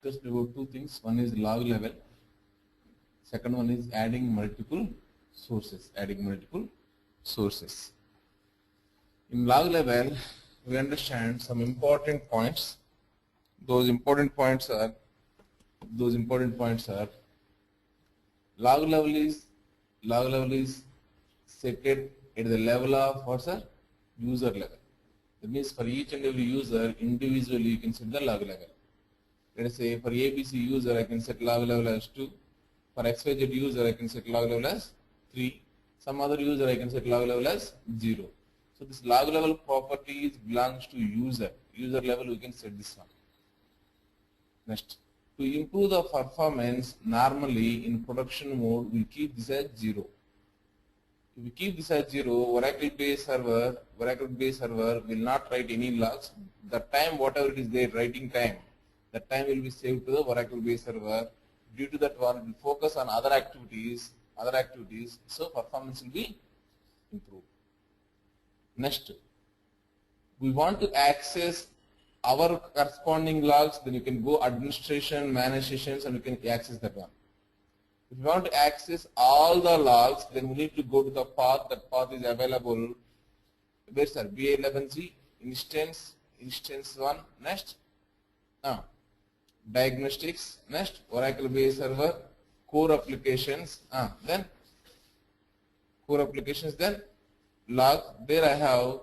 Just about two things. One is log level. Second one is adding multiple sources. Adding multiple sources. In log level, we understand some important points. Those important points are log level is set at the level of what's a user level. That means for each and every user individually you can set the log level. Let us say for ABC user I can set log level as 2. For XYZ user I can set log level as 3. Some other user I can set log level as 0. So this log level property belongs to user. User level we can set this one. Next, to improve the performance, normally in production mode we keep this as 0. If we keep this as 0, Oracle-based server will not write any logs. The time whatever it is there, writing time, that time will be saved to the Oracle-based server. Due to that one, it will focus on other activities, so performance will be improved. Next, we want to access our corresponding logs, then you can go administration, manage sessions, and you can access that one. If you want to access all the logs, then we need to go to the path. That path is available. Where's our BA11G instance 1. Next, diagnostics. Next, Oracle-based server, core applications. Then core applications. Then log. There I have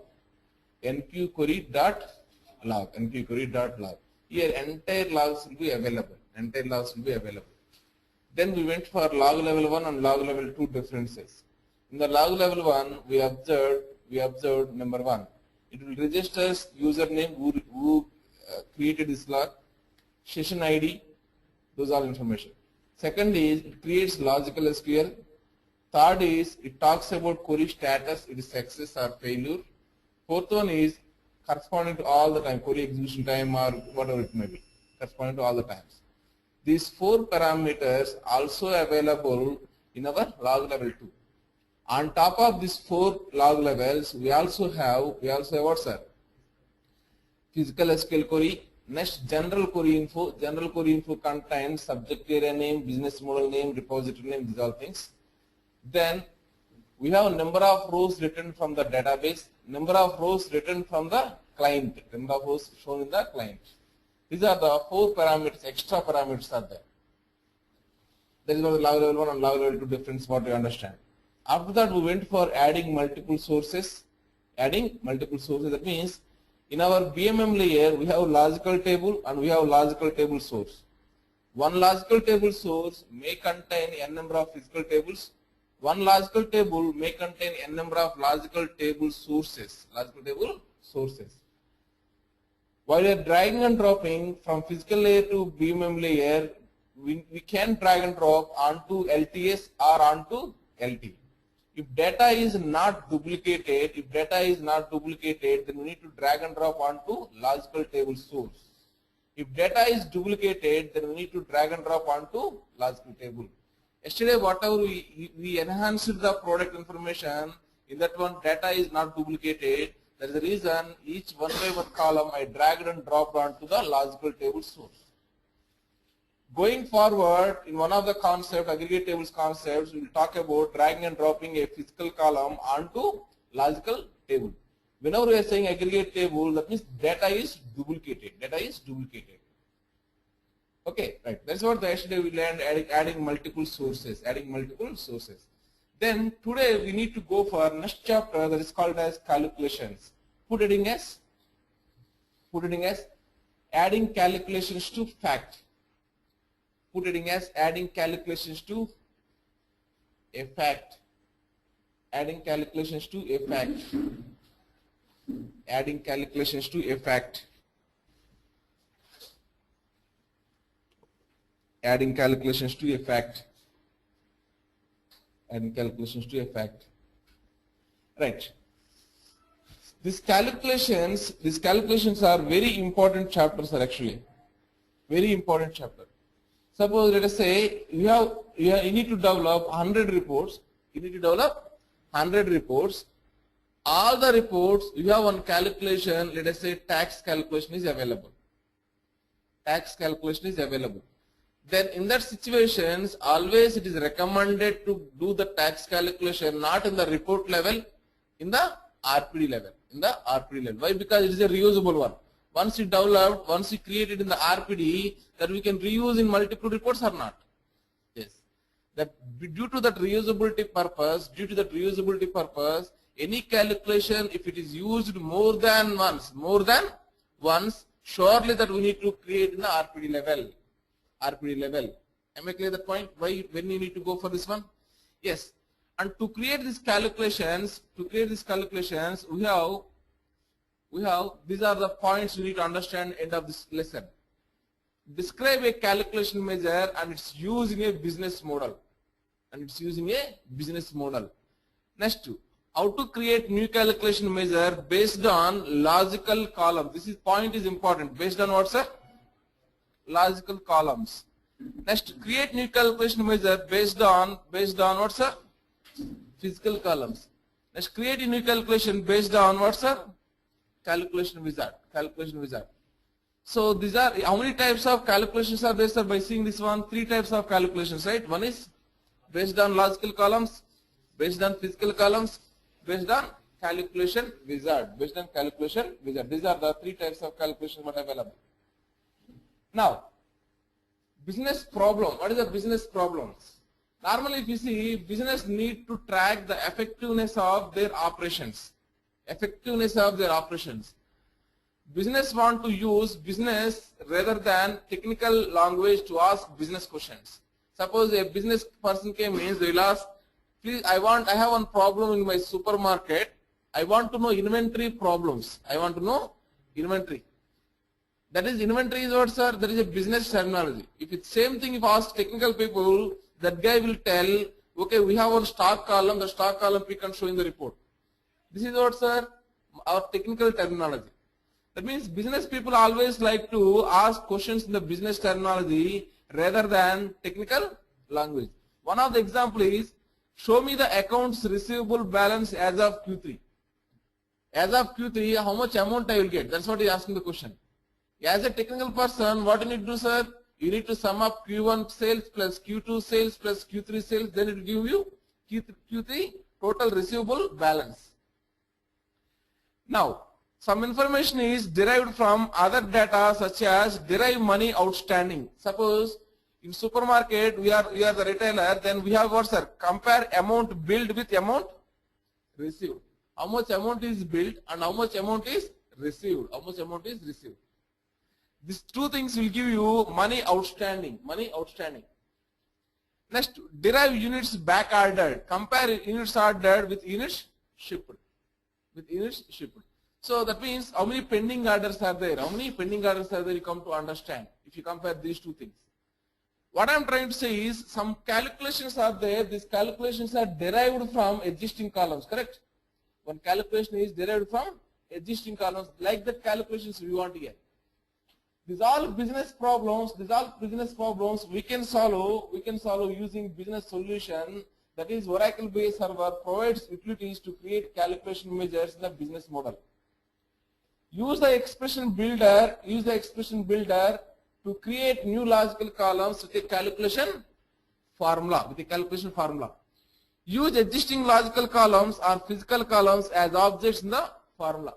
nqquery.log. Here entire logs will be available. Then we went for log level 1 and log level 2 differences. In the log level 1, we observed number 1. It will register username who created this log, session ID, those are information. Second is it creates logical SQL. Third is it talks about query status, it is success or failure. Fourth one is corresponding to all the time, query execution time or whatever it may be, corresponding to all the times. These 4 parameters also available in our log level 2. On top of these 4 log levels, we also have what, sir? Physical SQL query. Next, general query info. General query info contains subject area name, business model name, repository name, these all things. Then we have a number of rows written from the database, number of rows written from the client, number of rows shown in the client. These are the 4 parameters, extra parameters are there. That is what the log level 1 and log level 2 difference, what you understand. After that, we went for adding multiple sources. That means in our BMM layer, we have logical table and we have logical table source. One logical table source may contain n number of physical tables. One logical table may contain n number of logical table sources. While you are dragging and dropping from physical layer to BMM layer, we can drag and drop onto LTS or onto LT. If data is not duplicated, then we need to drag and drop onto logical table source. If data is duplicated, then we need to drag and drop onto logical table. Yesterday, whatever we enhanced the product information, in that one data is not duplicated. That is the reason each one by one column I dragged and dropped onto the logical table source. Going forward, in one of the concepts, aggregate tables concepts, we will talk about dragging and dropping a physical column onto logical table. Whenever we are saying aggregate table, that means data is duplicated. Okay, right. That's what yesterday we learned, adding multiple sources. Then today we need to go for next chapter that is called as calculations. Put it in as adding calculations to fact. Adding calculations to a fact. Adding calculations to a Right. These calculations are very important chapters actually. Very important chapter. Suppose let us say you need to develop 100 reports. All the reports, you have one calculation, let us say tax calculation is available. tax calculation is available. Then in that situations, always it is recommended to do the tax calculation not in the report level, in the RPD level. In the RPD level. Why? Because it is a reusable one. Once you develop, once you create it in the RPD, that we can reuse in multiple reports or not. Yes. That due to that reusability purpose, any calculation, if it is used more than once, surely that we need to create in the RPD level. Am I clear that point? Why, when you need to go for this one? Yes. And to create these calculations, we have these are the points you need to understand end of this lesson. Describe a calculation measure and its use in a business model. Next, how to create new calculation measure based on logical column. This point is important. Based on what, sir? Logical columns. Next, create new calculation measure based on what, sir? Physical columns. Let's create a new calculation based on what, sir? Calculation wizard. So these are, how many types of calculations are there, sir? By seeing this one, 3 types of calculations, right? One is based on logical columns, based on physical columns, based on calculation wizard. These are the 3 types of calculations that are available. Now, business problem. What is the business problems? Normally, if you see, business need to track the effectiveness of their operations. Business want to use business rather than technical language to ask business questions. Suppose a business person came in, they will ask, please, I have one problem in my supermarket. I want to know inventory problems. That is, inventory is what, sir? That is a business terminology. If it's same thing, if ask technical people, that guy will tell, okay, we have one stock column, the stock column we can show in the report. This is what, sir? Our technical terminology. That means business people always like to ask questions in the business terminology rather than technical language. One of the example is, show me the accounts receivable balance as of Q3. As of Q3, how much amount I will get? That's what he is asking the question. As a technical person, what you need to do, sir? You need to sum up Q1 sales plus Q2 sales plus Q3 sales, then it will give you Q3 total receivable balance. Now, some information is derived from other data such as derive money outstanding. Suppose in supermarket we are the retailer, then we have what, sir? Compare amount billed with amount received. How much amount is billed and how much amount is received. These 2 things will give you money outstanding. Next, derive units back ordered. Compare units ordered with units shipped. So that means how many pending orders are there? You come to understand if you compare these 2 things. What I am trying to say is some calculations are there. These calculations are derived from existing columns, correct? One calculation is derived from existing columns, like the calculations we want here. These all business problems we can solve using business solution. That is, Oracle based server provides utilities to create calculation measures in the business model. Use the expression builder to create new logical columns with a calculation formula. Use existing logical columns or physical columns as objects in the formula.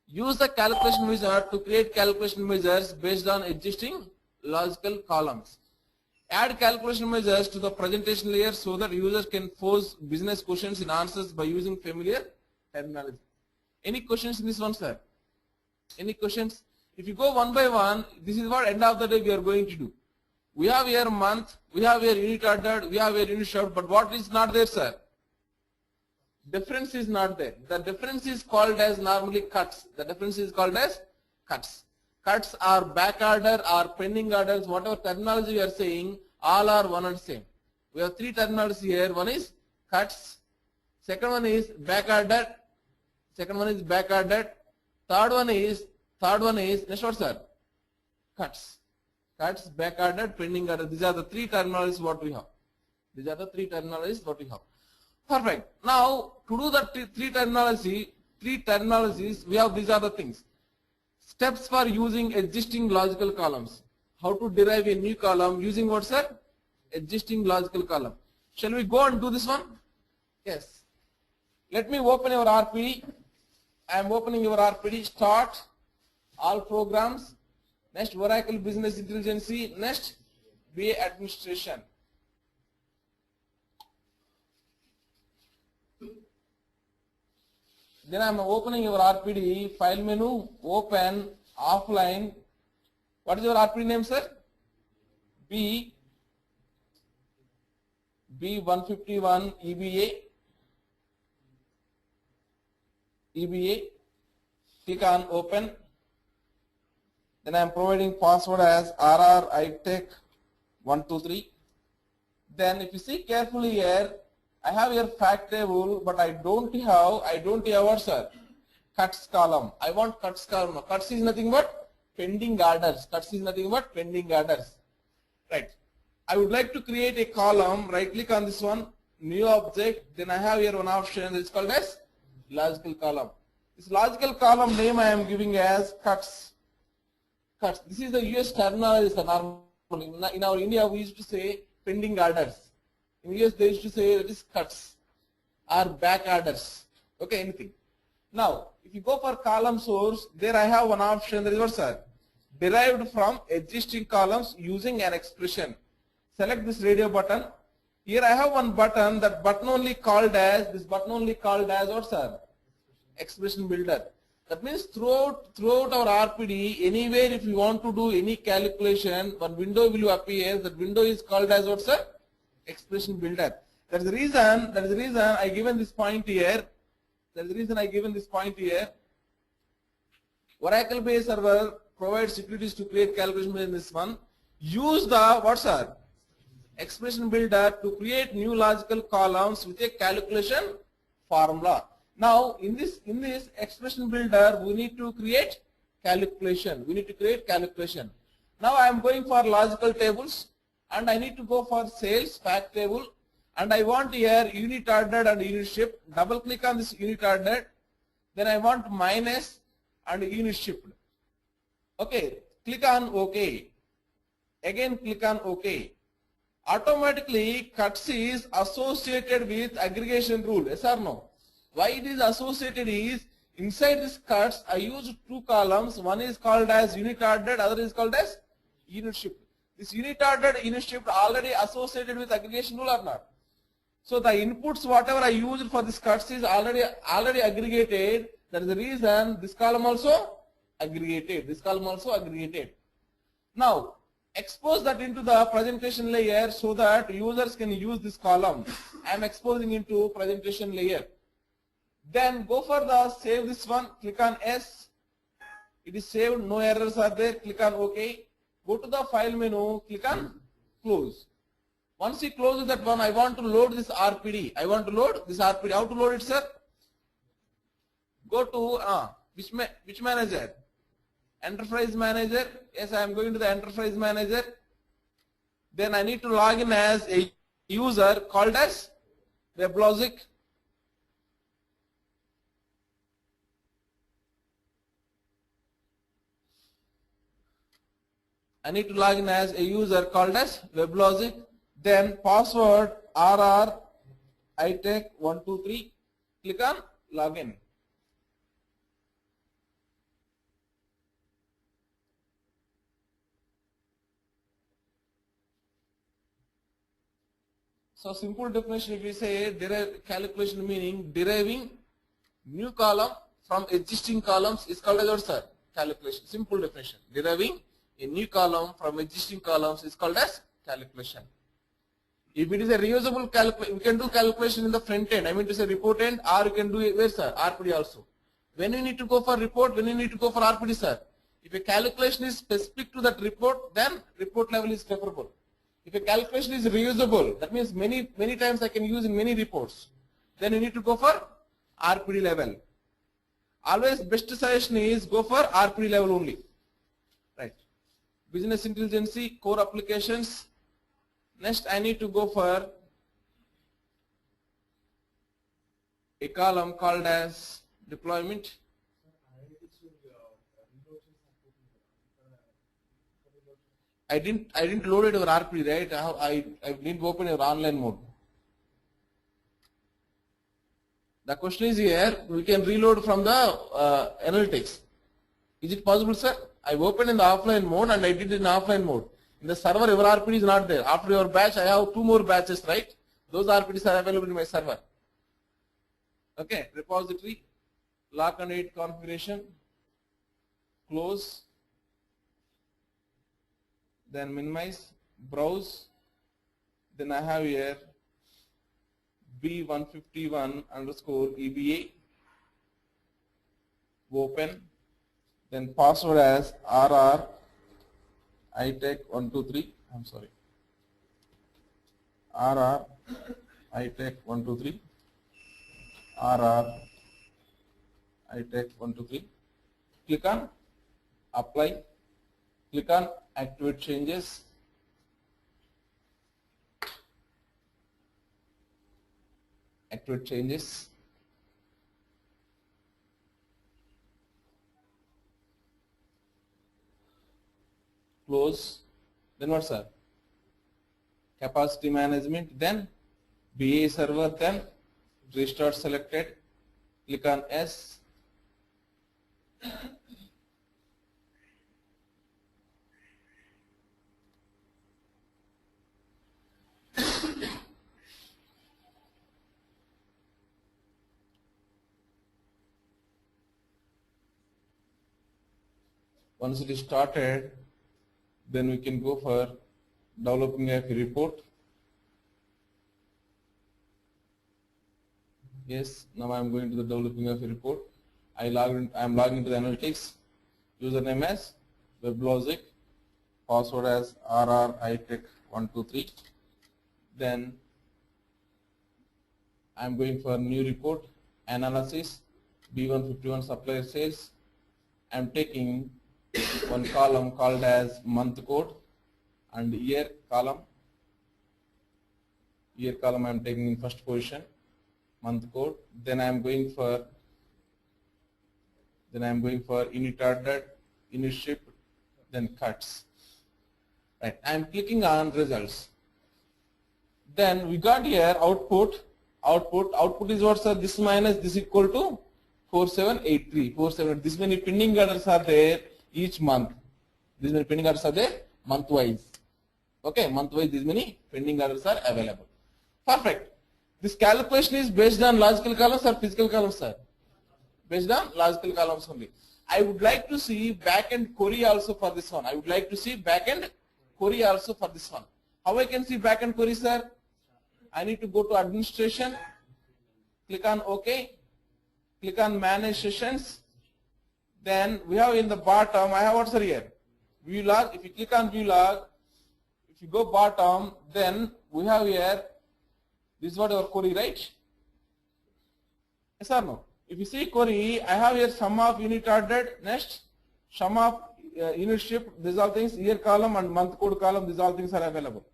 Use the calculation wizard to create calculation measures based on existing logical columns. Add calculation measures to the presentation layer so that users can pose business questions in answers by using familiar terminology. Any questions in this one, sir? Any questions? If you go one by one, this is what end of the day we are going to do. We have here month, we have here unit ordered, we have here unit shipped, but what is not there, sir? Difference is not there. The difference is called as normally cuts. Cuts are back order or pending orders, whatever terminology we are saying, all are one and same. We have 3 terminologies here. One is cuts, second one is back ordered, third one is next what, sir? Cuts, back ordered, pending order. These are the 3 terminologies what we have. Perfect. Now, to do the 3 terminologies, we have these are the things. Steps for using existing logical columns. How to derive a new column using what, sir? Existing logical column. Shall we go and do this one? Yes. Let me open your RPD. I am opening your RPD. Start. All programs. Next, Oracle Business Intelligence. Next, BA Administration. Then I am opening your RPD. File menu. Open. Offline. What is your RPD name, sir? B151 EBA. Click on open. Then I am providing password as RRITech123. Then if you see carefully here, I have here fact table, but I don't have what, sir? Cuts column. I want cuts column. Cuts is nothing but pending orders. Cuts is nothing but pending orders. Right. I would like to create a column. Right click on this one, new object. Then I have here one option. It's called as logical column. This logical column name I am giving as cuts. Cuts. This is the US terminology. In our India, we used to say pending orders. In US, they used to say that is cuts or back orders. Okay, anything. Now, if you go for column source, there I have one option. That is what, sir? Derived from existing columns using an expression. Select this radio button. Here I have one button. That button only called as what, sir? Expression builder. That means throughout our RPD, anywhere if you want to do any calculation, one window will appear. That window is called as what, sir? Expression builder. That is the reason I given this point here. Oracle based server provides securities to create calculation in this one. Use the what, sir? Expression builder to create new logical columns with a calculation formula. Now, in this expression builder, we need to create calculation. Now, I am going for logical tables, and I need to go for sales fact table, and I want here unit ordered and unit shipped. Double click on this unit ordered. Then I want minus and unit shipped. Okay, click on OK. Again, click on OK. Automatically, cuts is associated with aggregation rule. Yes or no? Why it is associated is, inside this cuts, I use two columns. One is called as unit ordered, other is called as unit shipped. This unit ordered, unit shipped already associated with aggregation rule or not? So the inputs, whatever I used for this cuts is already aggregated. That is the reason this column also aggregated. Now, expose that into the presentation layer so that users can use this column. I am exposing into presentation layer. Then go for the save this one, click on S. It is saved, no errors are there, click on OK. Go to the file menu, click on close. Once you close that one, I want to load this RPD. How to load it, sir? Go to which manager? Enterprise manager. Yes, I am going to the enterprise manager. Then I need to log in as a user called as WebLogic. I need to log in as a user called as WebLogic. Then password RRITech123. Click on login. So simple definition, if we say calculation meaning deriving new column from existing columns is called as what, sir? Calculation. Simple definition. Deriving a new column from existing columns is called as calculation. If it is a reusable calculation, we can do calculation in the front end. I mean to say report end, or you can do it where, sir? RPD also. When you need to go for report, when you need to go for RPD, sir? If a calculation is specific to that report, then report level is preferable. If a calculation is reusable, that means many times I can use in many reports, then you need to go for RPD level. Always best suggestion is go for RPD level only. Right. Business intelligence, core applications. Next I need to go for a column called as deployment. I didn't load it over RP, right? I didn't open your online mode. The question is here, we can reload from the analytics. Is it possible, sir? I've opened in the offline mode and I did it in offline mode. In the server, your RPD is not there. After your batch, I have 2 more batches, right? Those RPDs are available in my server. Okay, repository, lock and edit configuration, close, then minimize, browse, then I have here B151 underscore EBA, open, then password as RR itech123, I'm sorry, RR itech123, RR itech123, click on apply, click on activate changes, activate changes, close, then what, sir? Capacity management, then BA server, then restart selected, click on S, once it is started, then we can go for developing a report. Yes, now I am going to the developing of a report. I am logging into the analytics. Username as WebLogic, password as RRITech123. Then I am going for new report, analysis, B151 supplier sales. I am taking one column called as month code and year column. Year column I am taking in first position, month code. Then I am going for unit ordered, unit shipped, then cuts. Right. I am clicking on results. Then we got here output. Output is what, sir? This minus this equal to 4783. 47. This many pending orders are there each month. This many pending orders are there month wise. Okay, month wise these many pending orders are available. Perfect. This calculation is based on logical columns or physical columns, sir? Based on logical columns only. I would like to see backend query also for this one. I would like to see backend query also for this one. How I can see backend query, sir? I need to go to administration, click on OK, click on manage sessions. Then we have in the bottom, I have what's here? View log. If you click on view log, if you go bottom, then we have here, this is what our query, right? Yes or no? If you see query, I have here sum of unit ordered, next sum of unit shipped, these all things, year column and month code column, these all things are available.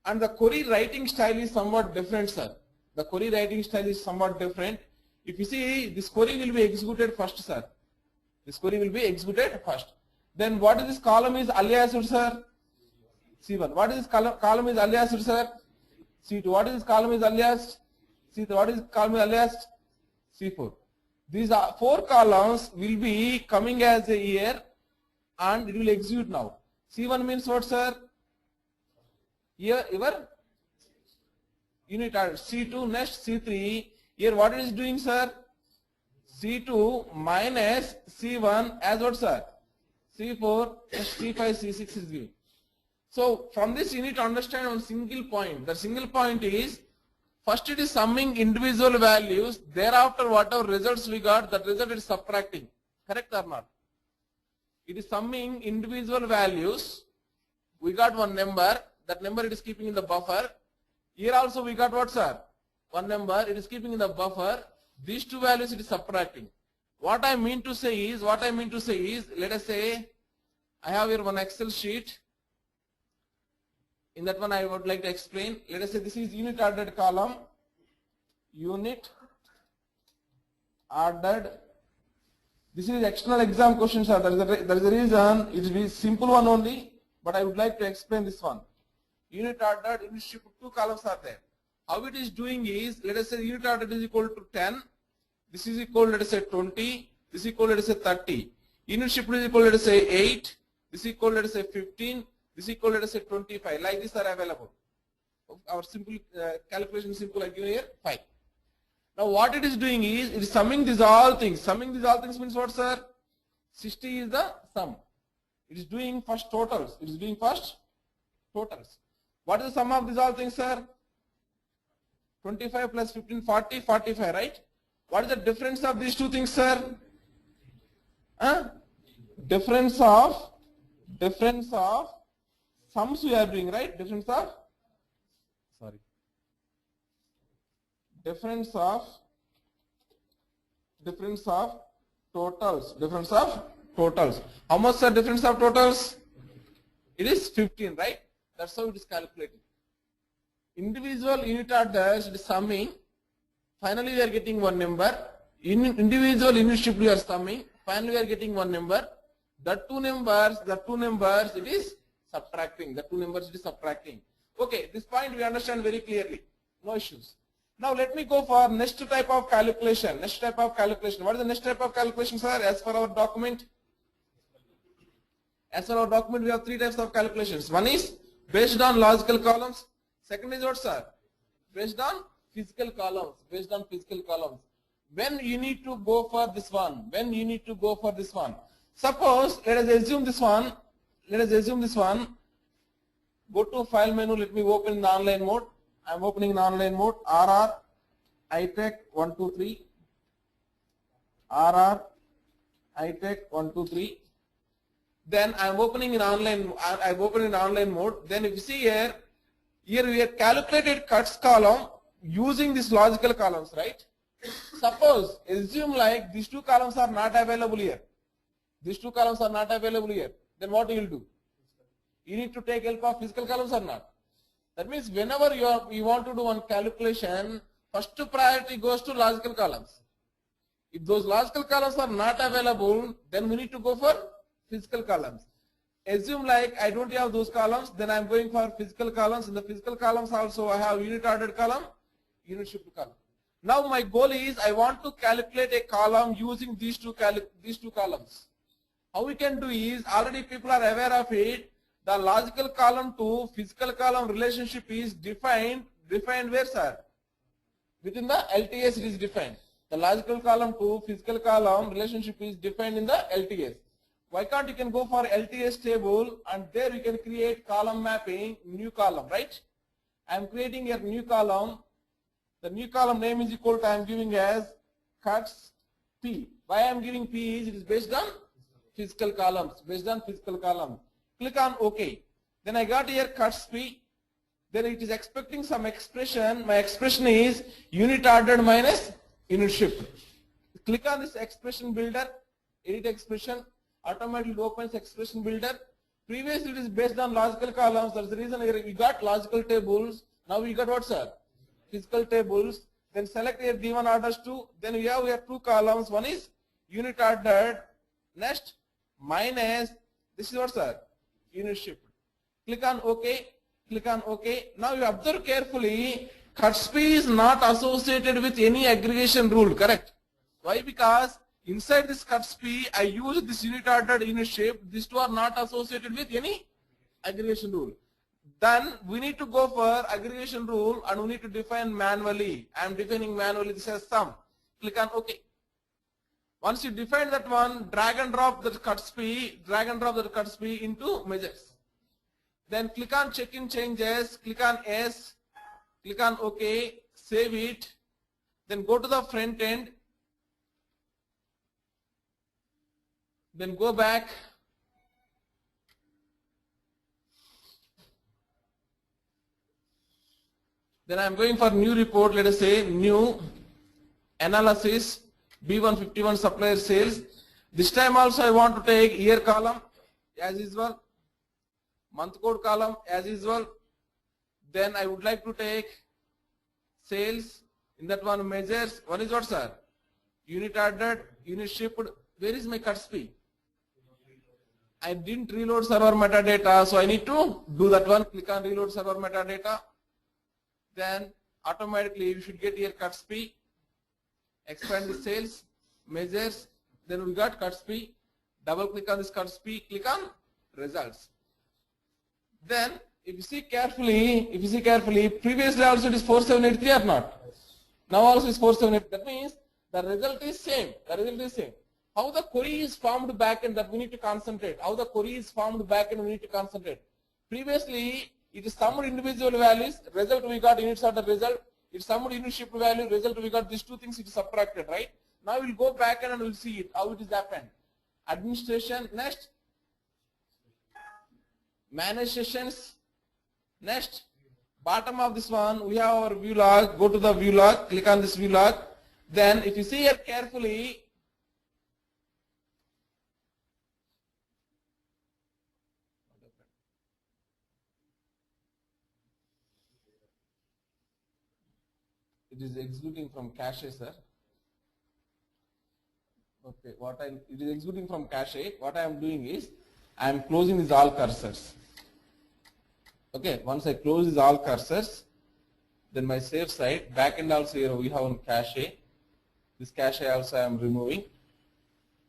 And the query writing style is somewhat different, sir. The query writing style is somewhat different. If you see, this query will be executed first, sir. This query will be executed first. Then what is this column is aliased, sir? C1. What is this column is aliased, sir? C2. What is this column is aliased? C3. What is this column is aliased? C4. These are 4 columns will be coming as a year and it will execute now. C1 means what, sir? Here your unit order. C2 next C3. Here what it is doing, sir? C2 minus C1 as what, sir? C4 C5 C6 is giving. So from this you need to understand one single point. The single point is, first it is summing individual values, thereafter whatever results we got, that result is subtracting. Correct or not? It is summing individual values. We got one number, that number it is keeping in the buffer. Here also we got what, sir? One number, it is keeping in the buffer. These 2 values it is subtracting. What I mean to say is, let us say, I have here one Excel sheet. In that one I would like to explain. Let us say this is unit ordered column. Unit ordered. This is external exam question, sir. There is a reason. It will be simple one only. but I would like to explain this one. Unit ordered, unit shipped, two columns are there. How it is doing is, let us say unit ordered is equal to 10, this is equal, let us say 20, this is equal, let us say 30. Unit shipped is equal, let us say 8, this is equal, let us say 15, this is equal, let us say 25. Like this are available. Our simple calculation simple I give here 5. Now what it is doing is, it is summing these all things. Summing these all things means what, sir? 60 is the sum. It is doing first totals. It is doing first totals. What is the sum of these all things, sir? 25 plus 15, 40, 45, right? What is the difference of these two things, sir? Difference of sums we are doing, right? Difference of totals. Difference of totals. How much, sir? Difference of totals? It is 15, right? That's how it is calculated. Individual unit orders, it is summing. Finally, we are getting one number. In individual unit shipped, we are summing. Finally, we are getting one number. The two numbers, it is subtracting. Okay, this point we understand very clearly. No issues. Now let me go for next type of calculation. What is the next type of calculation, sir? As per our document, we have three types of calculations. One is based on logical columns. Second is what, sir? Based on physical columns. When you need to go for this one? Suppose, let us assume this one. Go to file menu. Let me open in the online mode. I am opening in online mode. RR iTech 123. RR iTech 123. Then I am opening in online. I have opened in online mode. Then if you see here we have calculated cuts column using these logical columns, right? Suppose assume like these two columns are not available here. Then what you will do? You need to take help of physical columns or not? That means whenever you want to do one calculation, first priority goes to logical columns. If those logical columns are not available, then we need to go for physical columns. Assume like I don't have those columns, then I am going for physical columns. In the physical columns also I have unit ordered column, unit shipped column. Now my goal is I want to calculate a column using these two columns. How we can do is, already people are aware of it. The logical column to physical column relationship is defined where, sir? Within the LTS it is defined. The logical column to physical column relationship is defined in the LTS. Why can't you can go for LTS table and there you can create column mapping, new column, right? I am creating a new column. The new column name is equal to I am giving as cuts P. Why I am giving P is it is based on physical columns. Click on OK. Then I got here cuts P. Then it is expecting some expression. My expression is unit ordered minus unit shipped. Click on this expression builder, edit expression, automatically opens expression builder. Previously it is based on logical columns. That's the reason we got logical tables. Now we got what, sir? Physical tables. Then select here given orders 2. Then we have here two columns. One is unit ordered. Next minus, this is what, sir? Unit shipped. Click on OK. Now you observe carefully, cuts P is not associated with any aggregation rule, correct? Why? Because inside this cuts P, I use this unit ordered, unit shipped. These two are not associated with any aggregation rule. Then we need to go for aggregation rule and we need to define manually. I am defining manually this as sum. Click on OK. Once you define that one, drag and drop that cuts P into measures. Then click on check in changes, click on S, click on OK, save it. Then go to the front end. Then go back. Then I am going for new report, let us say new analysis B151 supplier sales. This time also I want to take year column as usual, month code column as usual. Then I would like to take sales. In that one measures. One is what, sir? Unit ordered, unit shipped. Where is my cuts P? I didn't reload server metadata, so I need to do that one. Click on reload server metadata. Then automatically you should get here CUTSP. Expand the sales, measures. Then we got CUTSP. Double click on this CUTSP. Click on results. Then if you see carefully, previously also it is 4783 or not? Now also is 4783. That means the result is same. The result is same. How the query is formed backend, that we need to concentrate. How the query is formed backend, we need to concentrate. Previously, it is summed individual values. Result we got units of the result. It summed unit shipped value. Result we got these two things. It is subtracted, right? Now we'll go back and we'll see it how it is happened. Administration next. Manage sessions next. Bottom of this one we have our view log. Go to the view log. Click on this view log. Then if you see here carefully. It is executing from cache, sir. Okay, it is executing from cache. What I am doing is I am closing these all cursors. Okay, once I close these all cursors, then my save site backend also here we have on cache. This cache also I am removing.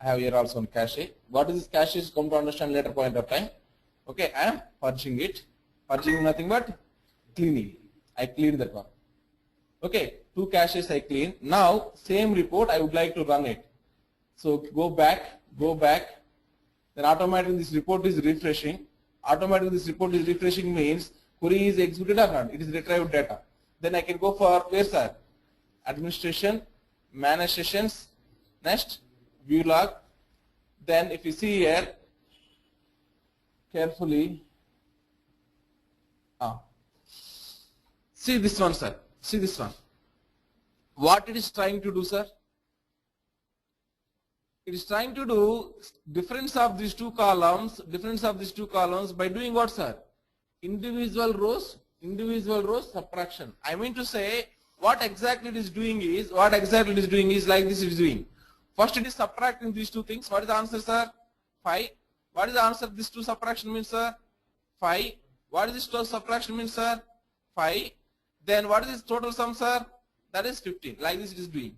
I have here also on cache. What is this cache is come to understand later point of time. Okay, I am purging it. Purging nothing but cleaning. I cleaned that one. Okay, 2 caches I clean. Now same report I would like to run it. So go back. Then automatically this report is refreshing. Automatically this report is refreshing means query is executed or not. It is retrieved data. Then I can go for where sir? Administration, manage sessions, next view log. Then if you see here carefully, see this one sir. See this one. What it is trying to do, sir? It is trying to do difference of these two columns by doing what, sir? Individual rows subtraction. I mean to say what exactly it is doing is like this it is doing. First it is subtracting these two things. What is the answer, sir? 5. What is the answer this two subtraction means, sir? 5. What is this total subtraction means, sir? 5. Then what is this total sum, sir? That is 15. Like this it is doing.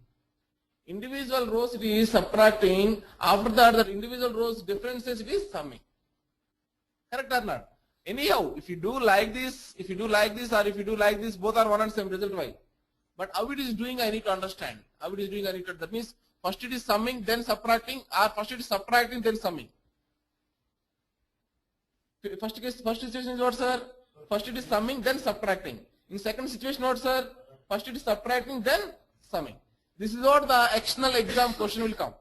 Individual rows it is subtracting. After that individual rows differences it is summing. Correct or not? Anyhow, if you do like this or if you do like this, both are one and same result. Why? But how it is doing, I need to understand. How it is doing, I need to. That means first it is summing, then subtracting, or first it is subtracting, then summing. First situation is what, sir? First it is summing, then subtracting. In second situation, what, sir? First it is subtracting, then summing. This is what the external exam question will come.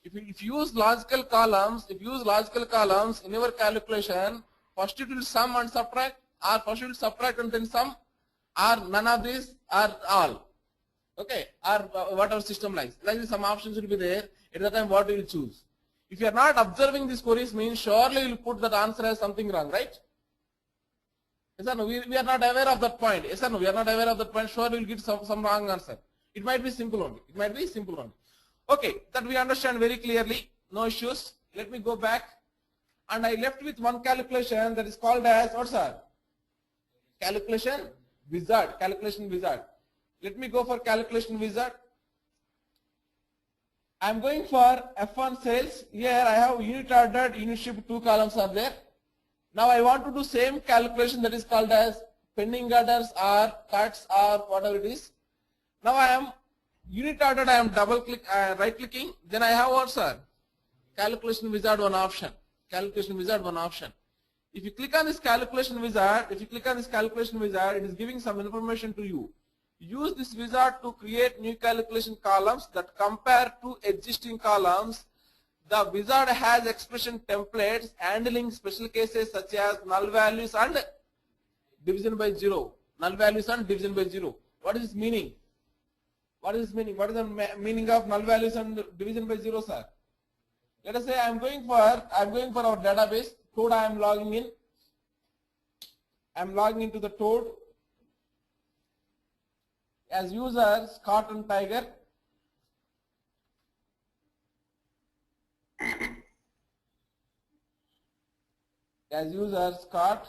If you use logical columns, in your calculation, first it will sum and subtract, or first it will subtract and then sum, or none of these, or all. Okay, or whatever system likes. Like this, some options will be there. At the time, what you will choose. If you are not observing these queries, means surely you will put that answer as something wrong, right? Yes or no? We are not aware of that point. Yes or no? We are not aware of that point. Sure, we will get some wrong answer. It might be simple only. Okay, that we understand very clearly. No issues. Let me go back. And I left with one calculation that is called as, what, sir? Calculation wizard. Let me go for calculation wizard. I am going for F1 sales. Here I have unit ordered, unit shipped, 2 columns are there. Now I want to do same calculation that is called as pending orders or cuts or whatever it is. Now I am unit ordered, I am right clicking. Then I have what, sir? Calculation wizard one option. If you click on this calculation wizard, it is giving some information to you. Use this wizard to create new calculation columns that compare to existing columns. The wizard has expression templates handling special cases such as null values and division by 0. What is this meaning? What is the meaning of null values and division by 0, sir? Let us say I am going for our database. Toad I am logging in. I am logging into the Toad. As user Scott and Tiger. as user Scott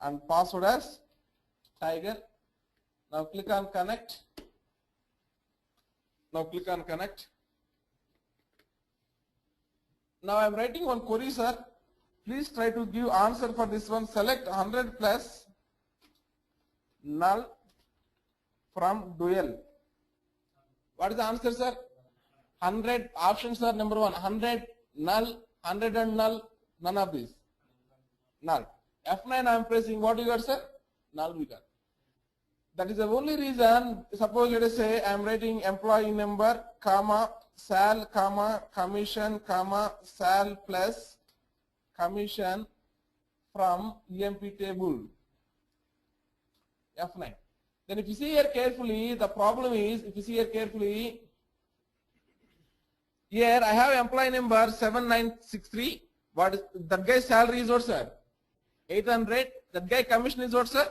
and password as Tiger. Now click on connect. Now click on connect. Now I am writing one query, sir. Please try to give answer for this one. Select 100 plus null from dual. What is the answer, sir? 100 options are number 1. 100 null, 100 and null, none of these. Null. F9 I am pressing. What you got, sir? Null we got. That is the only reason. Suppose let us say I am writing employee number, comma, sal, comma, commission, comma, sal plus commission from EMP table. F9. Then if you see here carefully, the problem is, if you see here carefully, here I have employee number 7963. What is that guy's salary is what, sir? 800. That guy commission is what, sir?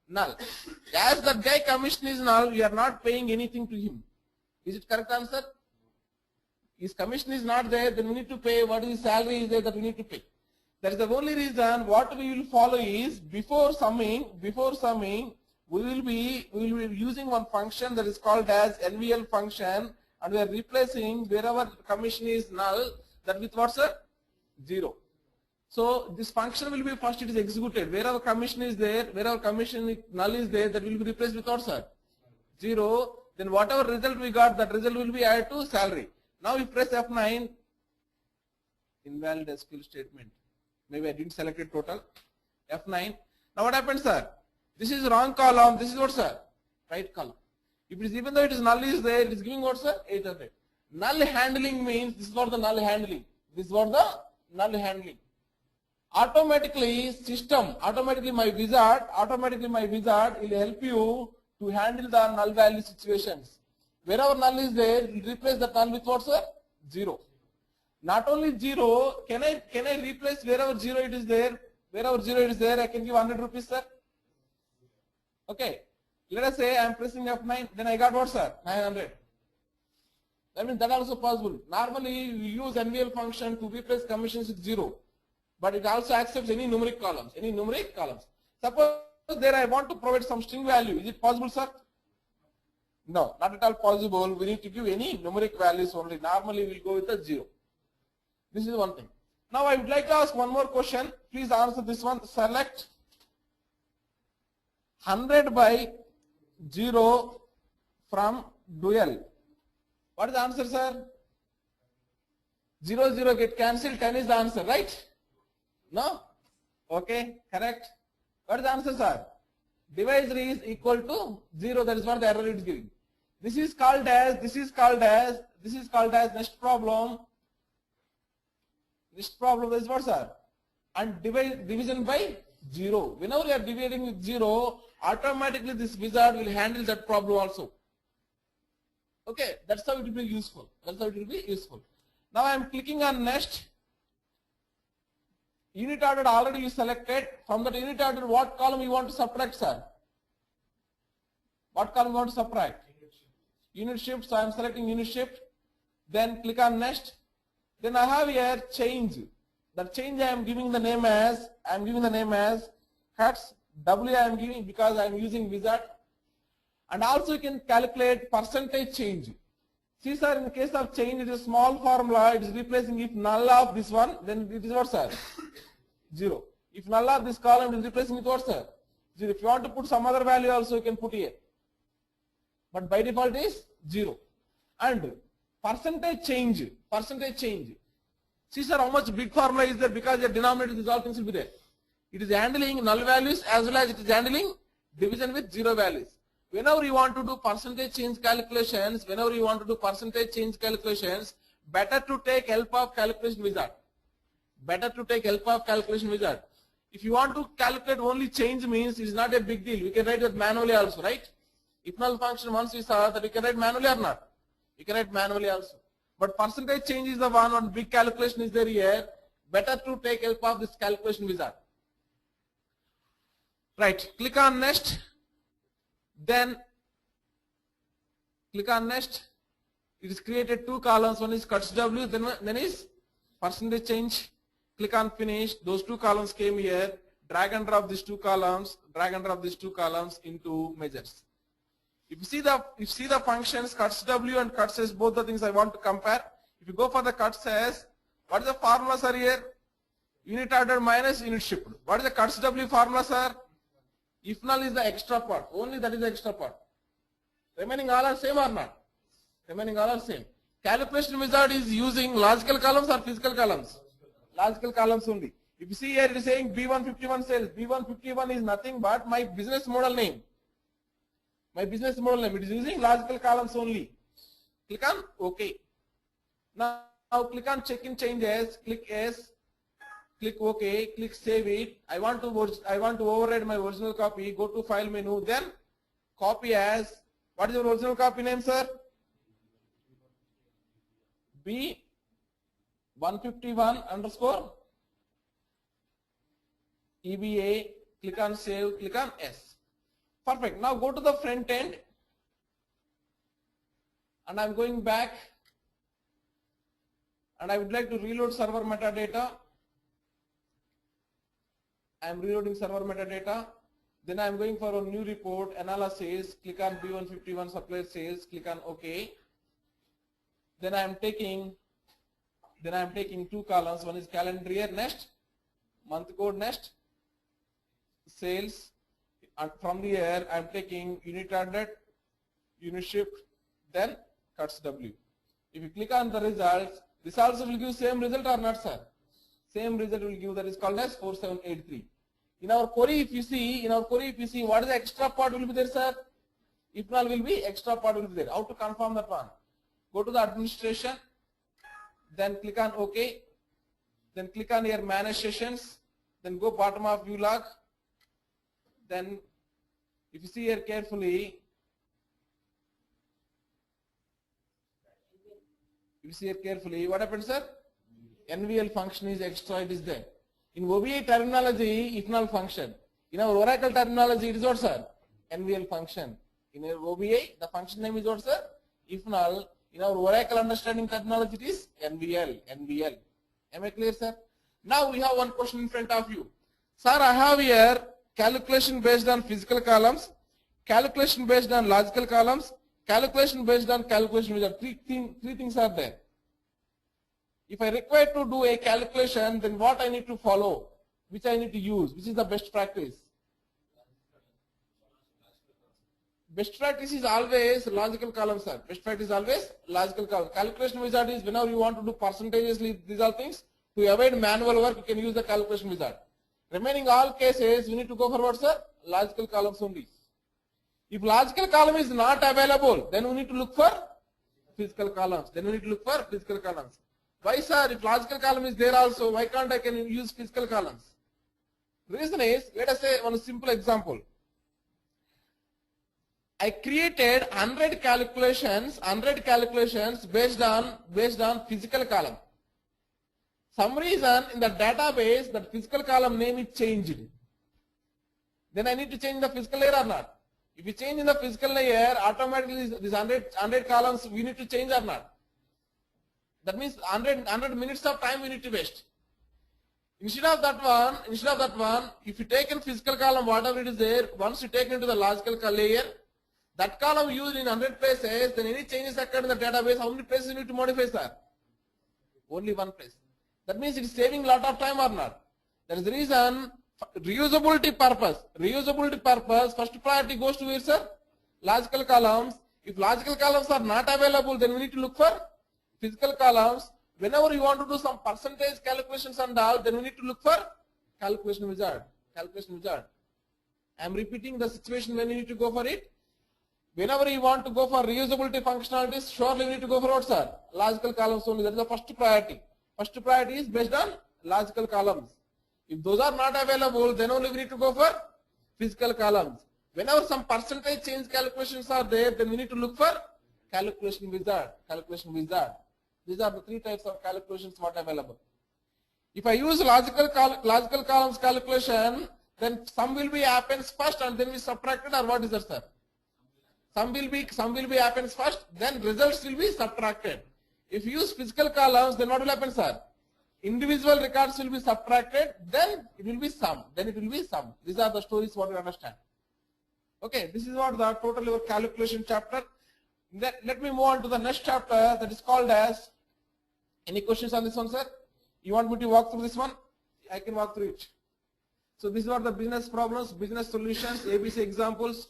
Null. As that guy commission is null, we are not paying anything to him. Is it correct answer? His commission is not there, then we need to pay. What is his salary is there that we need to pay. That is the only reason. What we will follow is before summing, we will be using one function that is called as NVL function, and we are replacing wherever commission is null, that with what, sir? 0. So this function will be first it is executed. Wherever commission is there, wherever commission null is there, that will be replaced with what, sir? 0. Then whatever result we got, that result will be added to salary. Now we press F9. Invalid SQL statement. Maybe I didn't select it total. F9. Now what happens, sir? This is wrong column. This is what, sir? Right column. If it is, even though it is null is there, it is giving what, sir? 800. Null handling means this is what the null handling. This is what the null handling. Automatically system, automatically my wizard will help you to handle the null value situations. Wherever null is there, replace the null with what, sir? 0. Not only 0, can I replace wherever 0 it is there? Wherever 0 it is there, I can give 100 rupees, sir. Okay. Let us say I am pressing F9, then I got what, sir? 900. That means that also possible. Normally we use NVL function to replace commissions with 0. But it also accepts any numeric columns. Suppose there I want to provide some string value. Is it possible, sir? No, not at all possible. We need to give any numeric values only. Normally we will go with a 0. This is one thing. Now I would like to ask one more question. Please answer this one. Select 100 by 0 from dual. What is the answer, sir? 0, 0 get cancelled. 10 is the answer, right? No? Okay, correct. What is the answer, sir? Divisor is equal to 0. That is what the error is giving. This is called as next problem. Next problem is what, sir? And division by 0. Whenever you are dividing with 0, automatically this wizard will handle that problem also. Okay, that's how it will be useful. Now I am clicking on next. Unit order already you selected. From that unit order, what column you want to subtract, sir? What column you want to subtract? Unit shift. So I am selecting unit shift. Then click on next. Then I have here change. That change I am giving the name as cuts. W I am giving because I am using wizard. And also you can calculate percentage change. See, sir, in the case of change, it is a small formula. It is replacing if null of this one, then it is what, sir? 0. If null of this column, it is replacing with what, sir? 0. If you want to put some other value also, you can put here. But by default is 0. And percentage change. See, sir, how much big formula is there because the denominator, these all things will be there. It is handling null values as well as it is handling division with 0 values. Whenever you want to do percentage change calculations, better to take help of calculation wizard. If you want to calculate only change means it is not a big deal. We can write it manually also, right? If null function once we saw that we can write manually or not. You can write manually also. But percentage change is the one big calculation is there here. Better to take help of this calculation wizard. Right. Click on next. Then click on next. It is created 2 columns. One is cuts W, then is percentage change. click on finish. Those two columns came here. Drag and drop these two columns. Drag and drop these two columns into measures. If you see the functions cuts W and cuts S, both the things I want to compare. If you go for the cuts S, what is the formula, sir, here? Unit order minus unit shipped. What is the cuts W formula, sir? If null is the extra part. Only that is the extra part. Remaining all are same or not? Remaining all are same. Calculation wizard is using logical columns or physical columns? Logical columns only. If you see here, it is saying B151 sales. B151 is nothing but my business model name. My business model name. It is using logical columns only. Click on OK. Now click on check in changes. Click S. Click OK. Click save it. I want to override my original copy. Go to file menu. Then copy as. What is your original copy name, sir? B151 underscore EBA. Click on save. Click on S. Perfect. Now go to the front end. And I'm going back. And I would like to reload server metadata. I'm reloading server metadata. Then I'm going for a new report analysis. Click on B151 supplier sales. Click on OK. Then I'm taking two columns. One is calendar year next, month code next, sales. And from the year I'm taking unit ordered, unit shipped, then cuts W. If you click on the results, this also will give same result or not, sir? Same result will give, that is called as 4783. In our query, if you see, what is the extra part will be there, sir? If null will be, extra part will be there. How to confirm that one? Go to the administration, then click on OK, then click on your manage sessions, then go bottom of view log. Then if you see here carefully, what happens, sir? NVL function is extra, it is there. In OBI terminology, if null function. In our Oracle terminology, it is what, sir? NVL function. In our OBI, the function name is what, sir? If null. In our Oracle understanding terminology, it is NVL. Am I clear, sir? Now we have one question in front of you. Sir, I have here calculation based on physical columns, calculation based on logical columns, calculation based on calculation wizard. Three things are there. If I require to do a calculation, then what I need to follow, which I need to use, which is the best practice? Best practice is always logical column, sir. Best practice is always logical column. Calculation wizard is whenever you want to do percentages, these are things. To avoid manual work, you can use the calculation wizard. Remaining all cases, we need to go for what, sir? Logical columns only. If logical column is not available, then we need to look for physical columns. Why, sir? If logical column is there also, why can't I can use physical columns? Reason is, let us say one simple example. I created 100 calculations based on physical column. Some reason in the database that physical column name is changed. Then I need to change the physical layer or not? If you change in the physical layer, automatically this 100 columns we need to change or not? That means 100 minutes of time we need to waste. Instead of that one, if you take in physical column, whatever it is there, once you take into the logical layer, that column used in 100 places, then any changes occurred in the database, how many places you need to modify, sir? Only one place. That means it is saving a lot of time or not? That is the reason, reusability purpose, first priority goes to where, sir? Logical columns. If logical columns are not available, then we need to look for physical columns. Whenever you want to do some percentage calculations and all, then we need to look for calculation wizard. I am repeating the situation when you need to go for it. Whenever you want to go for reusability functionalities, surely you need to go for what, sir? Logical columns only. That is the first priority. First priority is based on logical columns. If those are not available, then only we need to go for physical columns. Whenever some percentage change calculations are there, then we need to look for calculation wizard. These are the three types of calculations what available. If I use logical columns calculation, then some will be happens first and then we subtracted, or what is that, sir? Some will be happens first, then results will be subtracted. If you use physical columns, then what will happen, sir? individual records will be subtracted, then it will be sum. These are the stories what you understand. Okay, this is what the total your calculation chapter. Then let me move on to the next chapter that is called as. Any questions on this one, sir? You want me to walk through this one? I can walk through it. So these are the business problems, business solutions, ABC examples,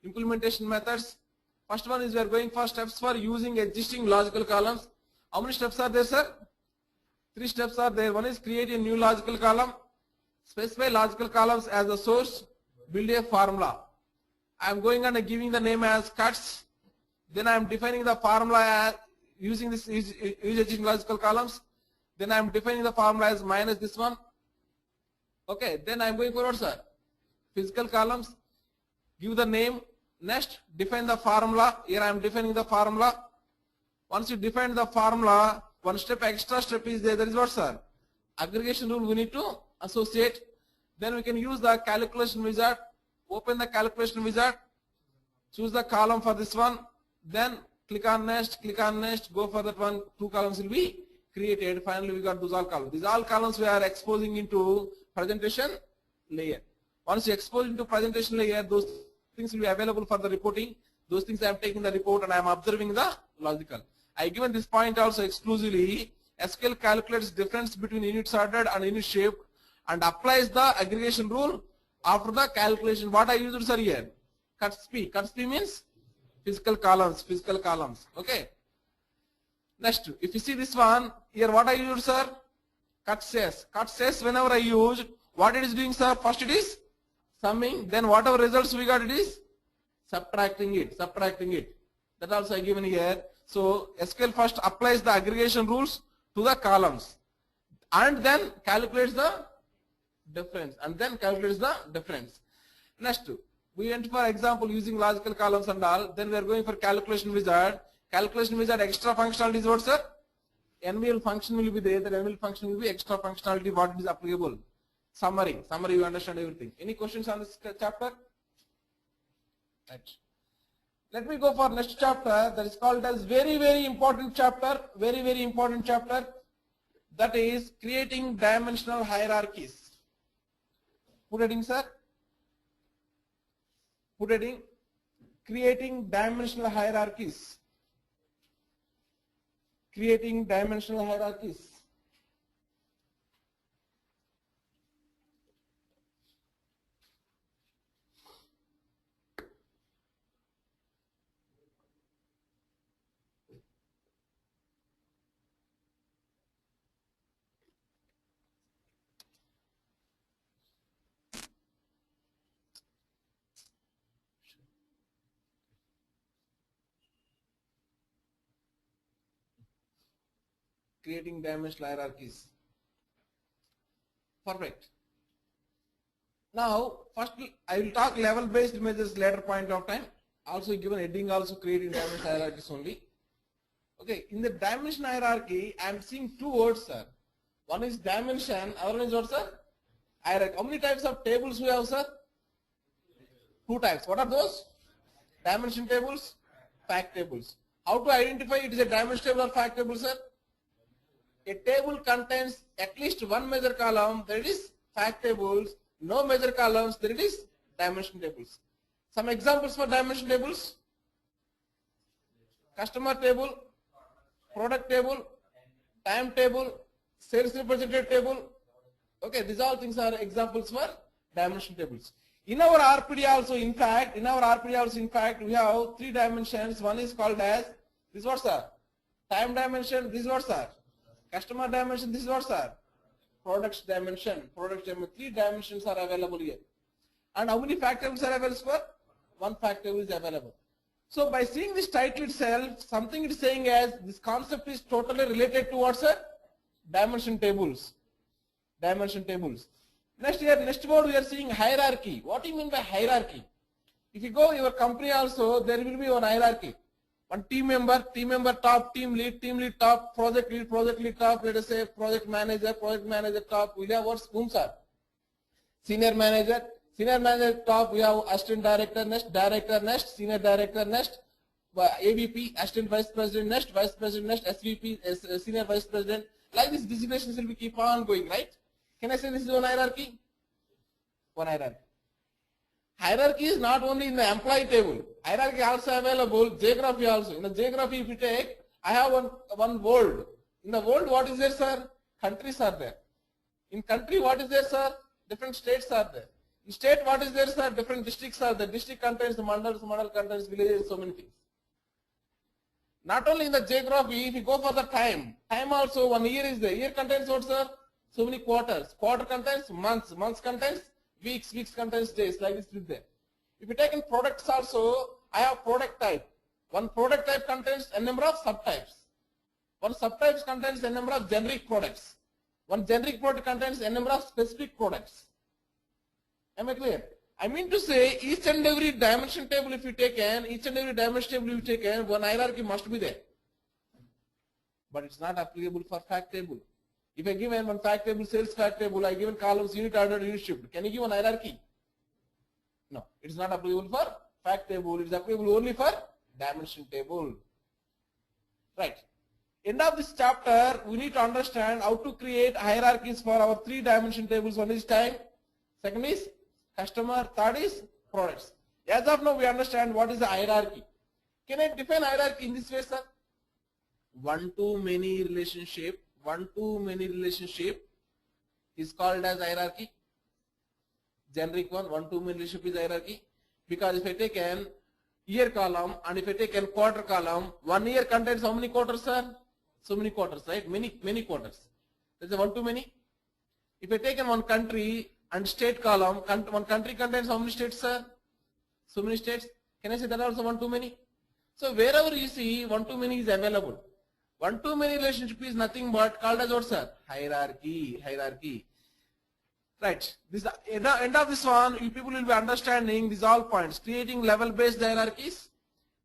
implementation methods. First one is we are going for steps for using existing logical columns. How many steps are there, sir? 3 steps are there. One is create a new logical column, specify logical columns as a source, build a formula. I am going and giving the name as cuts. Then I am defining the formula as using this use existing logical columns. Then I am defining the formula as minus this one. Okay, then I am going forward, sir. Physical columns, give the name, next define the formula. Here I am defining the formula. Once you define the formula, one step extra step is there. That is what, sir? Aggregation rule we need to associate. Then we can use the calculation wizard. Open the calculation wizard. Choose the column for this one. Then click on next, go for that one. 2 columns will be created. Finally, we got those all columns. These all columns we are exposing into presentation layer. Once you expose into presentation layer, those things will be available for the reporting. Those things I am taking the report and I am observing the logical. I given this point also exclusively. SQL calculates difference between units ordered and unit shaped and applies the aggregation rule after the calculation. What I used, sir, here? Cuts P. Cuts P means physical columns. Okay. Next, if you see this one, here what I used, sir? Cut says. Cut says whenever I use, what it is doing, sir? First it is summing, then whatever results we got, it is subtracting it. That also I given here. So SQL first applies the aggregation rules to the columns and then calculates the difference. Next, we went for example using logical columns and all. Then we are going for calculation wizard. Calculation wizard extra functionality is what, sir? NVL function will be there. The NVL function will be extra functionality. What is applicable? Summary. You understand everything. Any questions on this chapter? Right. Let me go for next chapter. That is called as very important chapter. Very important chapter. That is creating dimensional hierarchies. Put heading, sir. Put heading. Creating dimensional hierarchies. Creating dimensional hierarchies. Creating dimensional hierarchies. Perfect. Now, first I will talk level-based images later point of time. Also given heading also creating dimensional hierarchies only. Okay, in the dimension hierarchy, I am seeing 2 words, sir. One is dimension, other one is what, sir? Hierarchy. How many types of tables we have, sir? 2 types. What are those? Dimension tables, fact tables. How to identify it is a dimension table or fact table, sir? A table contains at least one measure column, that is fact tables. No measure columns, that is dimension tables. Some examples for dimension tables: customer table, product table, time table, sales representative table. Okay, these all things are examples for dimension tables. In our RPD also, in fact, we have 3 dimensions. One is called as this, what, sir? Time dimension. This is what, sir? Customer dimension. This is what, sir? Products dimension. 3 dimensions are available here. And how many fact tables are available, sir? 1 fact table is available. So by seeing this title itself, something it is saying as this concept is totally related to what, sir? Dimension tables. Next word we are seeing hierarchy. What do you mean by hierarchy? If you go your company also, there will be one hierarchy. One team member top, team lead top, project lead top, let us say project manager top. We have what's whom, sir? Senior manager top, we have assistant director next, senior director next, AVP, assistant vice president next, SVP, senior vice president, Like this, designations will be keep on going, right? Can I say this is one hierarchy? One hierarchy. Hierarchy is not only in the employee table. Hierarchy also available, geography also. In the geography, if you take, I have one world. In the world, what is there, sir? Countries are there. In country, what is there, sir? Different states are there. In state, what is there, sir? Different districts are there. District contains the mandals, mandal contains villages, so many things. Not only in the geography, if you go for the time also 1 year is there. Year contains what, sir? So many quarters. Quarter contains months. Months contains weeks. Weeks contains days. Like this is there. If you take in products also, I have product type. One product type contains a number of subtypes. One subtype contains a number of generic products. One generic product contains a number of specific products. Am I clear? I mean to say, each and every dimension table if you take one hierarchy must be there. But it's not applicable for fact table. If I give one fact table, sales fact table, I given columns, unit order, unit shift. Can you give an hierarchy? No, it's not applicable for fact table. It's applicable only for dimension table. Right. End of this chapter, we need to understand how to create hierarchies for our 3 dimension tables. One is time, second is customer, third is products. As of now, we understand what is the hierarchy. Can I define hierarchy in this way, sir? One-to-many relationship. One-to-many relationship is called as hierarchy. Generic one-to-many relationship is hierarchy. Because if I take an year column and if I take a quarter column, 1 year contains how many quarters, sir? So many quarters, right? Many quarters. That's a one-to-many. If I take in one country and state column, one country contains how many states, sir? So many states. Can I say that also one-to-many? So wherever you see one-to-many is available. One-to-many relationship is nothing but called as what, sir? Hierarchy. Hierarchy. Right. This end of this one, you people will be understanding these all points. Creating level-based hierarchies,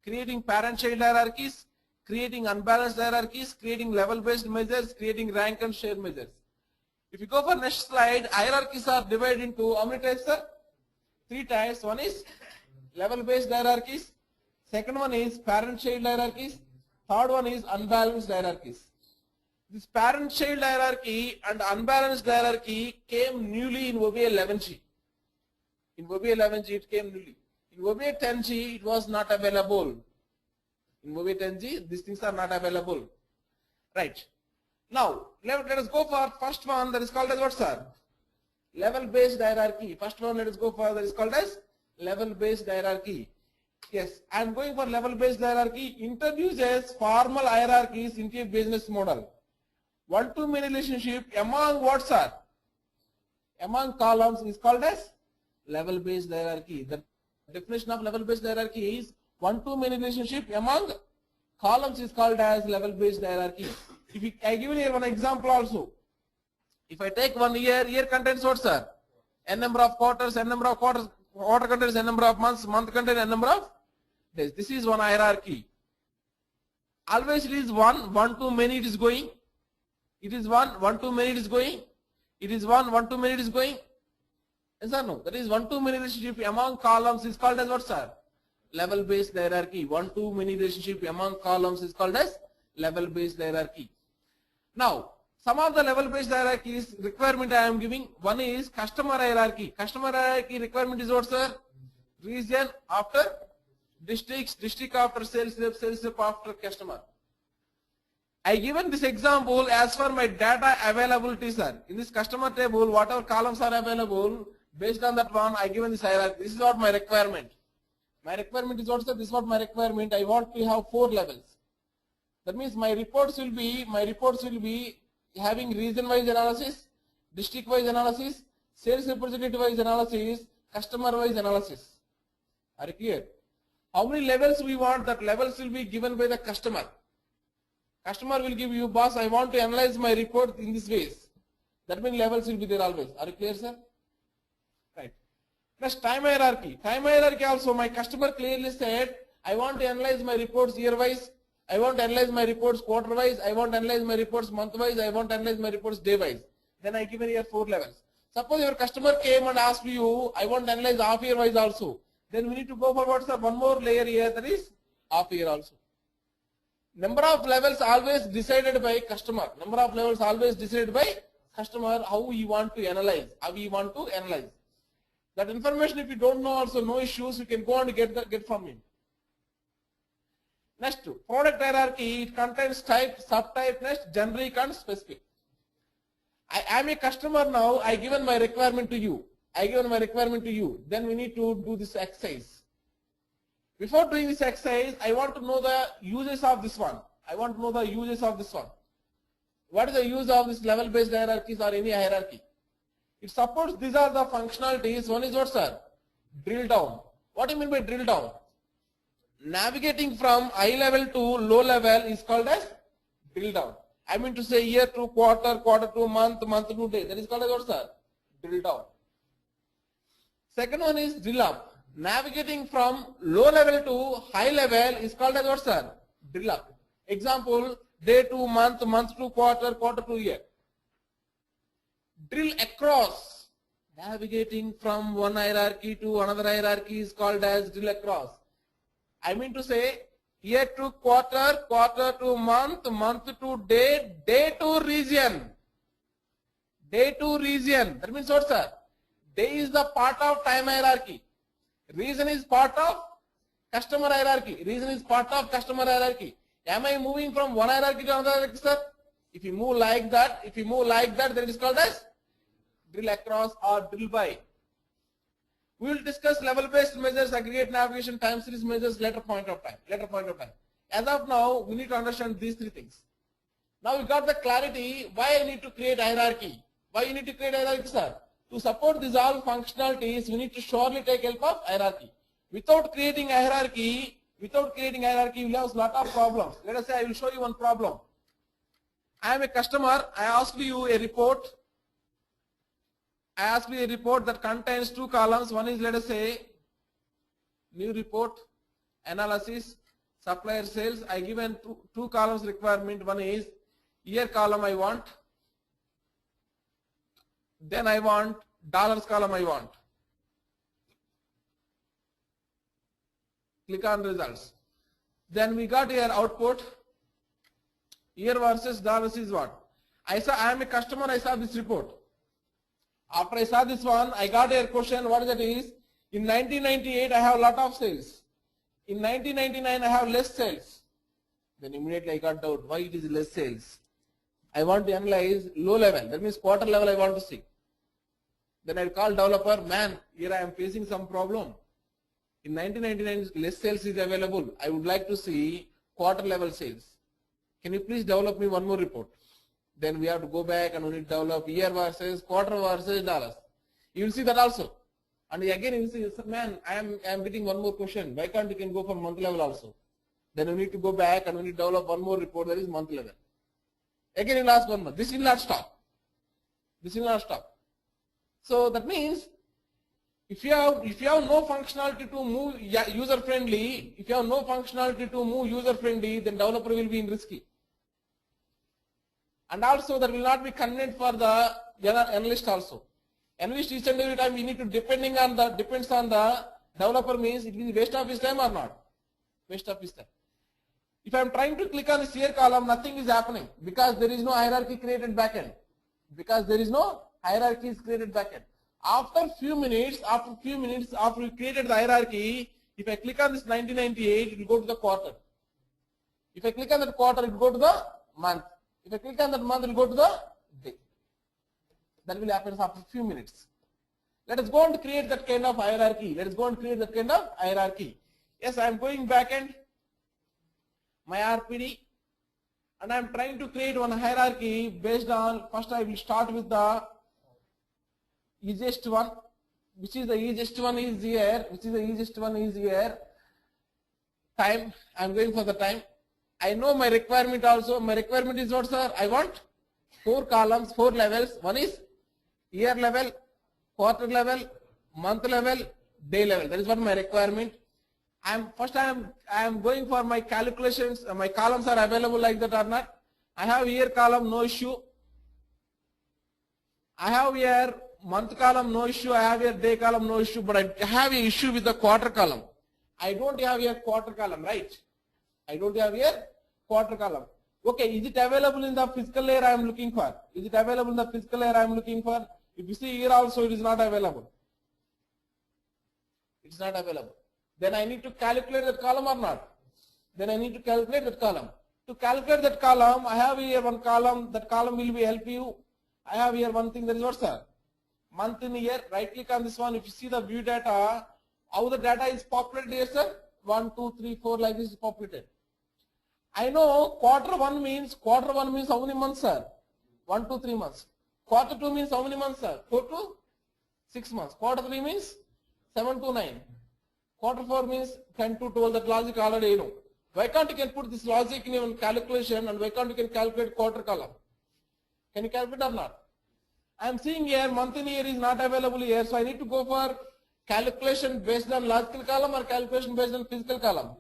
creating parent-child hierarchies, creating unbalanced hierarchies, creating level-based measures, creating rank and share measures. If you go for next slide, hierarchies are divided into how many types, sir? 3 types. One is level-based hierarchies. Second one is parent-child hierarchies. Third one is unbalanced hierarchies. This parent-child hierarchy and unbalanced hierarchy came newly in OBA 11G. In OBA 11G it came newly. In OBA 10G it was not available. In OBA 10G these things are not available. Right. Now let us go for first one, that is called as what, sir? Level-based hierarchy. First one let us go for, that is called as level-based hierarchy. Yes, I am going for level-based hierarchy. Introduces formal hierarchies into a business model. One-to-many relationship among what, sir? Among columns is called as level-based hierarchy. The definition of level-based hierarchy is one-to-many relationship among columns is called as level-based hierarchy. If I give you one example also. If I take 1 year, year contains what, sir? N number of quarters, n number of quarters, quarter contains n number of months, month contains n number of days. This is one hierarchy. Always it is one-to-many it is going. It is one-to-many it is going. It is one-to-many it is going. Yes or no? That is one-to-many relationship among columns is called as what, sir? Level-based hierarchy. One-to-many relationship among columns is called as level-based hierarchy. Now, some of the level-based hierarchies requirement I am giving. One is customer hierarchy. Customer hierarchy requirement is what, sir? Region after districts, district after sales rep after customer. I given this example as for my data availability, sir. In this customer table, whatever columns are available, based on that one, I given this hierarchy. This is what my requirement. My requirement is what, sir? This is what my requirement. I want to have 4 levels. That means my reports will be having region-wise analysis, district-wise analysis, sales representative-wise analysis, customer-wise analysis. Are you clear? How many levels we want? That levels will be given by the customer. Customer will give you, boss, I want to analyze my report in this ways. That means levels will be there always. Are you clear, sir? Right. Next, time hierarchy. Time hierarchy also, my customer clearly said, I want to analyze my reports year-wise. I want to analyze my reports quarter-wise. I want to analyze my reports month-wise. I want to analyze my reports day-wise. Then I given here 4 levels. Suppose your customer came and asked you, I want to analyze half-year-wise also. Then we need to go for what's the one more layer here, that is half-year also. Number of levels always decided by customer. Number of levels always decided by customer, how we want to analyze, That information, if you don't know also, no issues, you can go and get from him. Next, product hierarchy, it contains type, subtype, next, generic and specific. I am a customer now, I given my requirement to you. Then we need to do this exercise. Before doing this exercise, I want to know the uses of this one. What is the use of this level-based hierarchies or any hierarchy? It supports these are the functionalities. One is what, sir? Drill down. What do you mean by drill down? Navigating from high level to low level is called as drill down. I mean to say year to quarter, quarter to month, month to day. That is called as what, sir? Drill down. Second one is drill up. Navigating from low level to high level is called as what, sir? Drill up. Example, day to month, month to quarter, quarter to year. Drill across. Navigating from one hierarchy to another hierarchy is called as drill across. I mean to say, year to quarter, quarter to month, month to day, day to region. That means what, sir? Day is the part of time hierarchy. Region is part of customer hierarchy. Am I moving from one hierarchy to another hierarchy, sir? If you move like that, then it is called as drill across or drill by. We will discuss level-based measures, aggregate navigation, time series measures later point of time. As of now, we need to understand these three things. Now we got the clarity why I need to create hierarchy. Sir? To support these all functionalities, we need to surely take help of hierarchy. Without creating a hierarchy, we will have a lot of problems. Let us say I will show you one problem. I am a customer. I ask you a report. That contains two columns. One is, let us say, new report, analysis, supplier sales. I given two columns requirement. One is year column I want. Then I want dollars column I want. Click on results. Then we got here output. Year versus dollars is what? I am a customer, I saw this report. After I saw this one, I got a question, what that is? In 1998, I have a lot of sales. In 1999, I have less sales. Then immediately I got doubt, why it is less sales? I want to analyze low level, that means quarter level I want to see. Then I call developer, man, here I am facing some problem. In 1999, less sales is available. I would like to see quarter level sales. Can you please develop me one more report? Then we have to go back and we need to develop year versus quarter versus dollars. You will see that also. And again you will see, man, I am getting one more question. Why can't you can go for month level also? Then we need to go back and we need to develop one more report that is month level. Again you will ask one more. This will not stop. So that means if you have no functionality to move user friendly, then developer will be in risky. And also that will not be convenient for the analyst also. Analyst each and every time we need to depends on the developer, means it is waste of his time or not? Waste of his time. If I am trying to click on this year column, nothing is happening because there is no hierarchy created backend. After few minutes, after we created the hierarchy, if I click on this 1998, it will go to the quarter. If I click on that quarter, it will go to the month. If I click on that month, it will go to the day. That will happen after few minutes. Let us go and create that kind of hierarchy. Yes, I am going backend, my RPD, and I am trying to create one hierarchy based on, first I will start with the easiest one, which is the easiest one is here, time. I am going for the time. I know my requirement also. My requirement is what, sir? I want 4 columns, 4 levels. One is year level, quarter level, month level, day level. That is what my requirement. I am going for my calculations. My columns are available like that or not. I have year column, no issue. I have here month column, no issue. I have here day column, no issue. But I have an issue with the quarter column. I don't have here quarter column, right? quarter column. Okay, is it available in the physical layer I am looking for? Is it available in the physical layer I am looking for? If you see here also it is not available. It's not available. Then I need to calculate that column or not? Then I need to calculate that column. To calculate that column, I have here one column. That column will be help you. I have here one thing, that is what, sir? Month in year. Right click on this one. If you see the view data, how the data is populated here, sir? 1, 2, 3, 4 like this is populated. I know quarter one means how many months, sir? 1 to 3 months. Quarter 2 means how many months, sir? 4 to 6 months. Quarter 3 means 7 to 9. Quarter 4 means 10 to 12. That logic already you know. Why can't you can put this logic in your calculation, and why can't you can calculate quarter column? Can you calculate or not? I am seeing here month in year is not available here, so I need to go for calculation based on logical column or calculation based on physical column.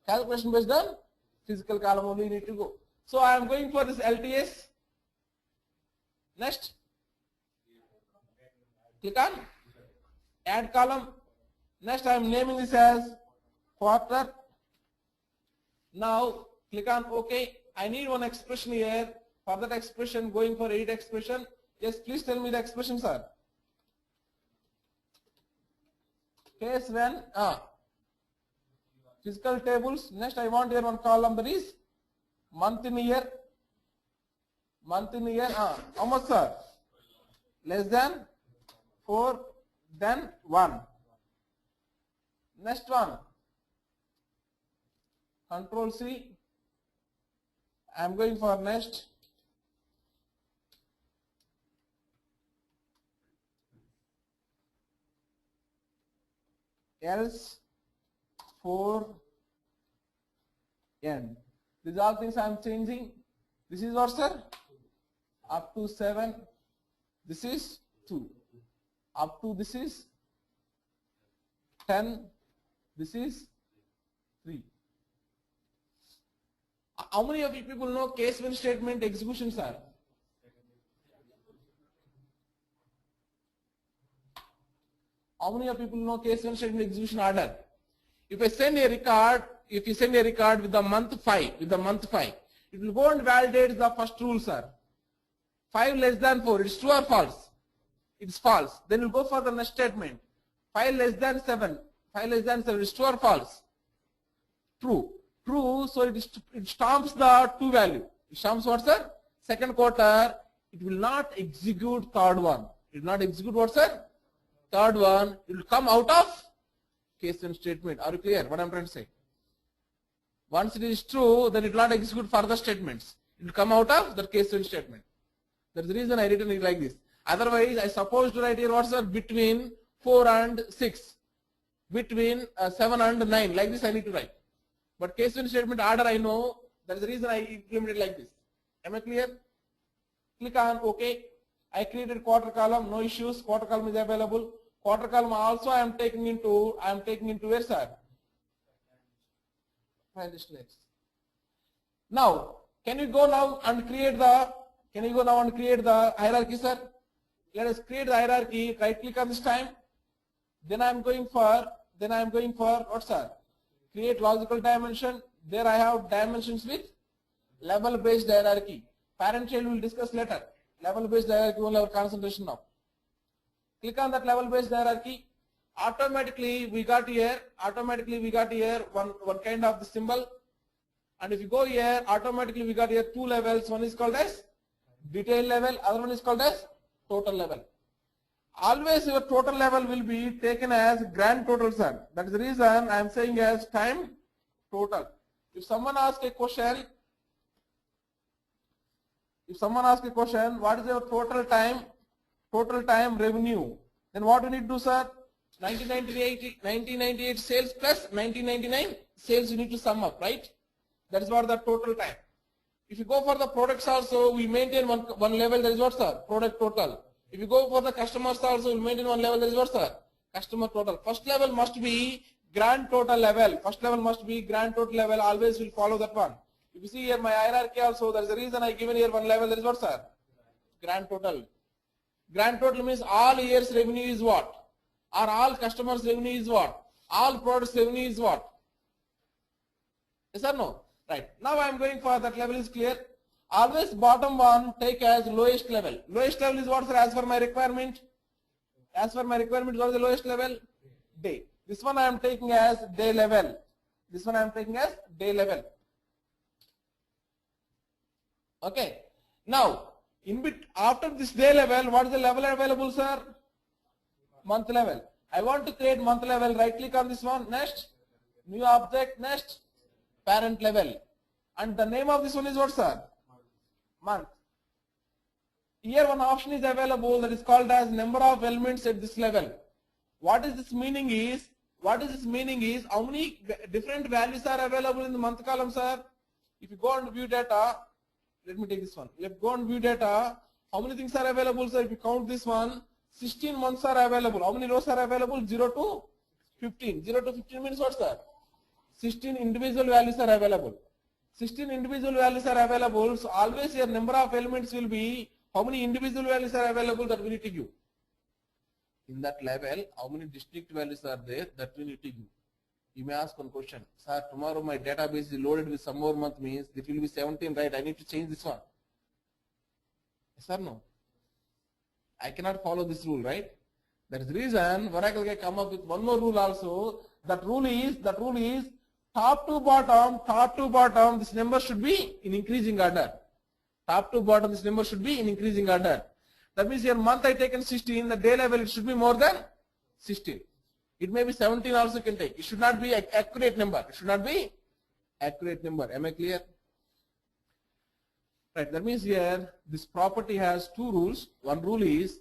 Calculation based on physical column only you need to go. So I am going for this LTS. Next, click on add column. Next I am naming this as quarter. Now click on OK. I need one expression here. For that expression, going for edit expression. Yes, please tell me the expression, sir. Case when physical tables. Next I want here one column, that is month in year. Month in year. How much, sir? Less than 4, then 1. Next one. Control C. I am going for next. Else 4 n. These all things I am changing. This is what, sir? Up to 7. This is 2. Up to this is 10. This is 3. How many of you people know case when statement execution, sir? How many of people know case when statement execution order? If I send a record, if you send a record with the month 5, it will go and validate the first rule, sir. 5 less than 4, it's true or false? It's false. Then we'll go for the next statement. 5 less than 7, it's true or false? True. True, so it stamps the 2 value. It stamps what, sir? Second quarter, it will not execute third one. It will not execute what, sir? Third one, it will come out of case when statement. Are you clear what I am trying to say? Once it is true, then it will not execute further statements. It will come out of the case when statement. That's the reason I written it like this. Otherwise, I supposed to write here what, sir? Between 4 and 6. Between 7 and 9. Like this I need to write. But case when statement order I know. That is the reason I implemented like this. Am I clear? Click on OK. I created quarter column. No issues. Quarter column is available. Quarter column also I am taking into where, sir? Now, can you go now and create the hierarchy, sir? Let us create the hierarchy. Right click on this time. Then I am going for what, sir? Create logical dimension. There I have dimensions with level based hierarchy. Parent child will discuss later. Level based hierarchy will have concentration now. Click on that level based hierarchy. Automatically we got here one kind of the symbol. And if you go here, automatically we got here 2 levels. One is called as detail level, other one is called as total level. Always your total level will be taken as grand total, sir. That is the reason I am saying as time total. If someone asks a question, what is your total time revenue? Then what do you need to do, sir? 1998 sales plus 1999 sales you need to sum up, right? That is what the total time. If you go for the products also, we maintain one level, that is what, sir? Product total. If you go for the customers also, we maintain one level, that is what, sir? Customer total. First level must be grand total level. Always will follow that one. If you see here my hierarchy also, there is a reason I given here one level, that is what, sir? Grand total. Grand total means all years revenue is what? Or all customers revenue is what? All products revenue is what? Yes or no? Right. Now I am going for that level is clear. Always bottom one take as lowest level. Lowest level is what, sir? As per my requirement. As per my requirement, what is the lowest level? Day. This one I am taking as day level. This one I am taking as day level. Okay. Now, after this day level, what is the level available, sir? Month level. I want to create month level. Right click on this one. Next. New object. Next. Parent level. And the name of this one is what, sir? Month. Here one option is available that is called as number of elements at this level. What is this meaning is? How many different values are available in the month column, sir? If you go on view data, let me take this one. If you go on view data, how many things are available, sir? If you count this one, 16 months are available. How many rows are available? 0 to 15. 0 to 15 means what, sir? 16 individual values are available. 16 individual values are available. So always your number of elements will be how many individual values are available that we need to give. In that level, how many distinct values are there that we need to give. You may ask one question, sir, tomorrow my database is loaded with some more month means it will be 17, right? I need to change this one. Yes or no? I cannot follow this rule, right? That is the reason Oracle can come up with one more rule also. That rule is top to bottom, this number should be in increasing order. Top to bottom, this number should be in increasing order. That means your month I taken 16, the day level it should be more than 16. It may be 17 also can take. It should not be an accurate number. It should not be accurate number. Am I clear? Right. That means here this property has two rules. One rule is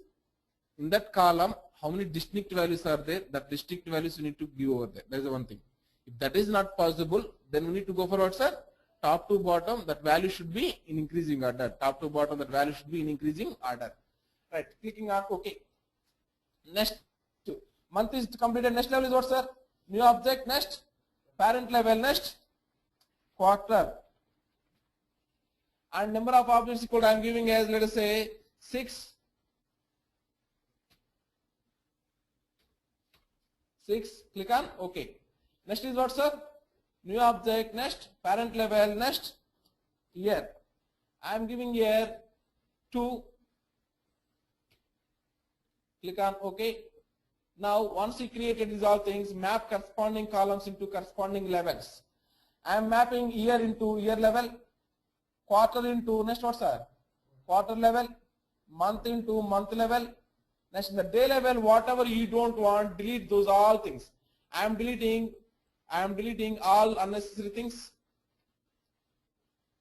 in that column how many distinct values are there. That distinct values you need to give over there. That is the one thing. If that is not possible, then we need to go for what, sir? Top to bottom, that value should be in increasing order. Top to bottom, that value should be in increasing order. Right. Clicking on OK. Next. Month is completed. Next level is what, sir? New object. Next. Parent level. Next. Quarter. And number of objects equal I am giving as, let us say, 6. 6. Click on OK. Next is what, sir? New object. Next. Parent level. Next. Year. I am giving year 2. Click on OK. Now, once you created these all things, map corresponding columns into corresponding levels. I am mapping year into year level, quarter into next what, sir? Quarter level, month into month level. Next, in the day level, whatever you don't want, delete those all things. I am deleting all unnecessary things.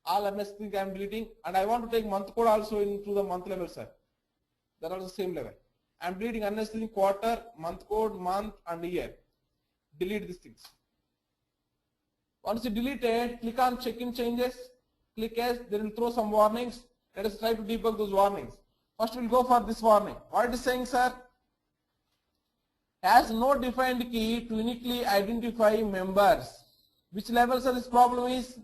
All unnecessary things I am deleting, and I want to take month code also into the month level, sir. That are the same level. I am deleting unnecessary quarter, month code, month and year. Delete these things. Once you delete it, click on check-in changes. Click as, they will throw some warnings. Let us try to debug those warnings. First we will go for this warning. What it is saying, sir? Has no defined key to uniquely identify members. Which level, sir, this problem is?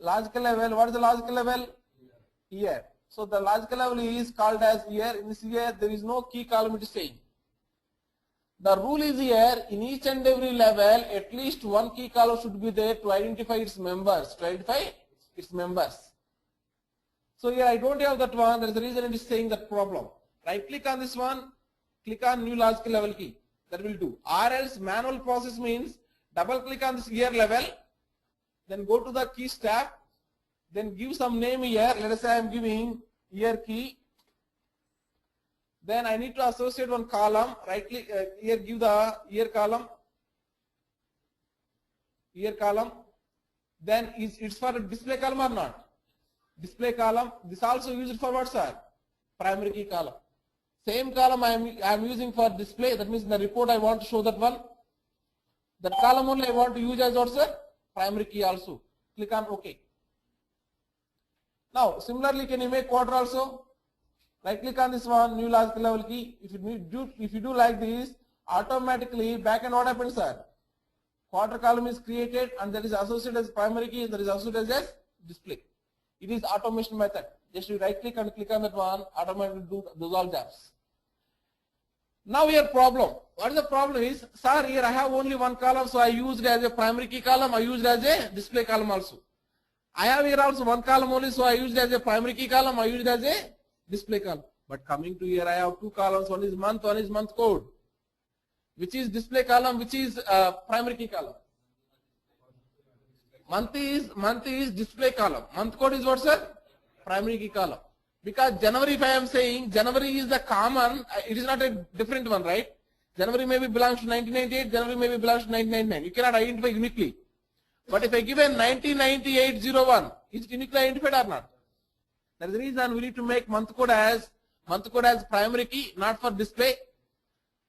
Logical level. What is the logical level? Year. So the logical level is called as year. In this year, there is no key column it is saying. The rule is here, in each and every level, at least one key column should be there to identify its members. So here I don't have that one. That is the reason it is saying that problem. Right click on this one, click on new logical level key. That will do. Or else manual process means double click on this year level, then go to the keys tab. Then give some name here. Let us say I am giving year key. Then I need to associate one column. Right click here, give the year column. Year column. Then it's for a display column or not? Display column. This also used for what, sir? Primary key column. Same column I am using for display. That means in the report I want to show that one. That column only I want to use as what, sir? Primary key also. Click on OK. Now, similarly, can you make quarter also? Right click on this one, new logical level key. If you do like this, automatically back end what happens, sir? Quarter column is created and that is associated as primary key, that is associated as display. It is automation method. Just you right click and click on that one, automatically do those all jobs. Now here problem. What is the problem is, sir, here I have only one column, so I used it as a primary key column, I used it as a display column also. I have here also one column only, so I used it as a primary key column, I used it as a display column. But coming to here, I have two columns, one is month code. Which is display column, which is primary key column? Month is display column. Month code is what, sir? Primary key column. Because January, if I am saying January is the common, it is not a different one, right? January maybe belongs to 1998, January maybe belongs to 1999. You cannot identify uniquely. But if I give a 1998-01, is it uniquely identified or not? That is the reason we need to make month code as primary key, not for display.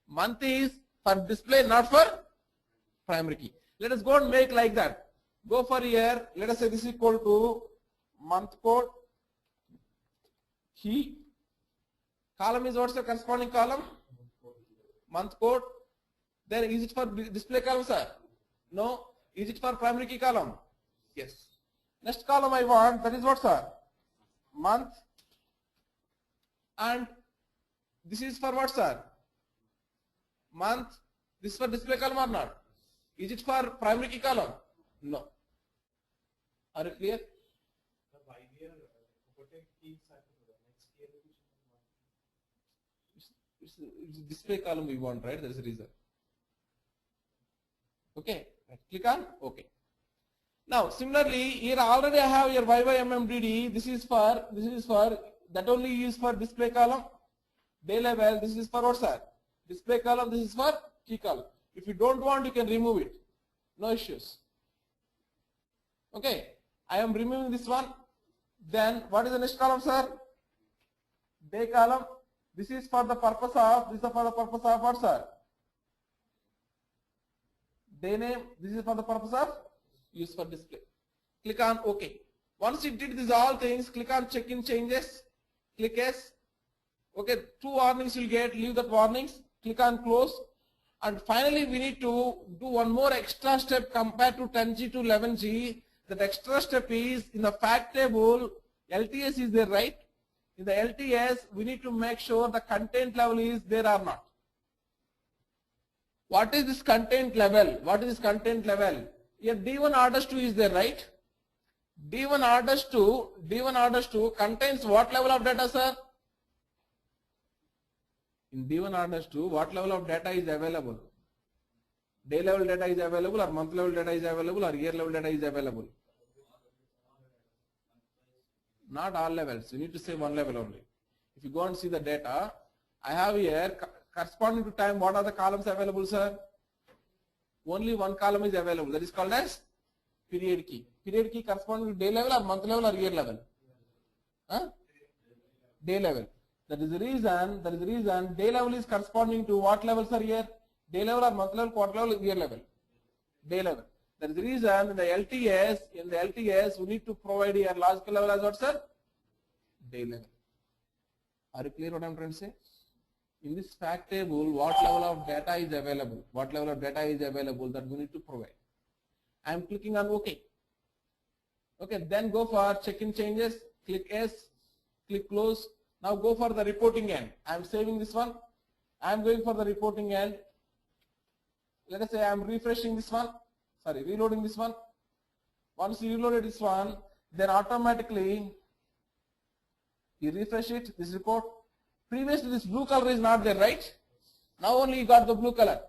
Month is for display, not for primary key. Let us go and make like that. Go for here. Let us say this is equal to month code key. Column is what's the corresponding column? Month code. Then is it for display column, sir? No. Is it for primary key column? Yes. Next column I want, that is what, sir? Month. And this is for what, sir? Month. This is for display column or not? Is it for primary key column? No. Are you clear? It's display column we want, right? There is a reason. Okay. Click on OK. Now similarly, here already I have your YYMMDD. This is for that only is for display column. Day level. This is for what, sir? Display column. This is for key column. If you don't want, you can remove it. No issues. Okay. I am removing this one. Then what is the next column, sir? Day column. This is for the purpose of what, sir? Day name. This is for the purpose of use for display. Click on OK. Once you did these all things, click on check in changes. Click yes. Okay, 2 warnings you'll get. Leave that warnings. Click on close. And finally, we need to do one more extra step compared to 10G to 11G. That extra step is in the fact table, LTS is there, right? In the LTS, we need to make sure the content level is there or not. What is this content level? What is this content level? Here D1 orders 2 is there, right? D1 orders 2 contains what level of data, sir? In D1 orders 2, what level of data is available? Day level data is available, or month level data is available, or year level data is available? Not all levels. You need to say one level only. If you go and see the data, I have here corresponding to time, what are the columns available, sir? Only one column is available. That is called as period key. Period key corresponding to day level or month level or year level? Huh? Day level. That is the reason day level is corresponding to what levels are here? Day level or month level, quarter level, year level? Day level. That is the reason in the LTS, we need to provide here logical level as what, sir? Day level. Are you clear what I am trying to say? In this fact table, what level of data is available? What level of data is available that we need to provide? I am clicking on OK. Okay, then go for check in changes, click yes, click close. Now go for the reporting end. I am saving this one. I am going for the reporting end. Let us say I am refreshing this one. Sorry, reloading this one. Once you reloaded this one, then automatically you refresh it, this report. Previously this blue color is not there, right? Now only you got the blue color.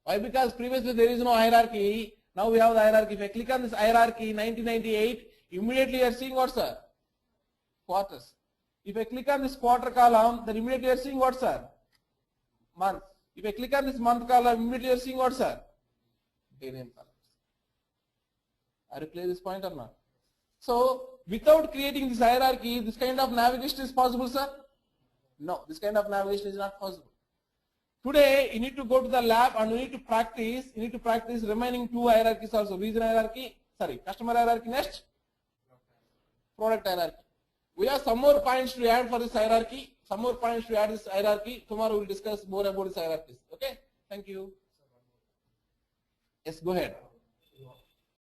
Why? Because previously there is no hierarchy. Now we have the hierarchy. If I click on this hierarchy 1998, immediately you are seeing what, sir? Quarters. If I click on this quarter column, then immediately you are seeing what, sir? Month. If I click on this month column, immediately you are seeing what, sir? Day name columns. Are you clear this point or not? So, without creating this hierarchy, this kind of navigation is possible, sir? No, this kind of navigation is not possible. Today, you need to go to the lab and you need to practice. You need to practice remaining 2 hierarchies also. Region hierarchy, customer hierarchy next, product hierarchy. We have some more points to add for this hierarchy. Tomorrow we will discuss more about this hierarchies. Okay? Thank you. Yes, go ahead.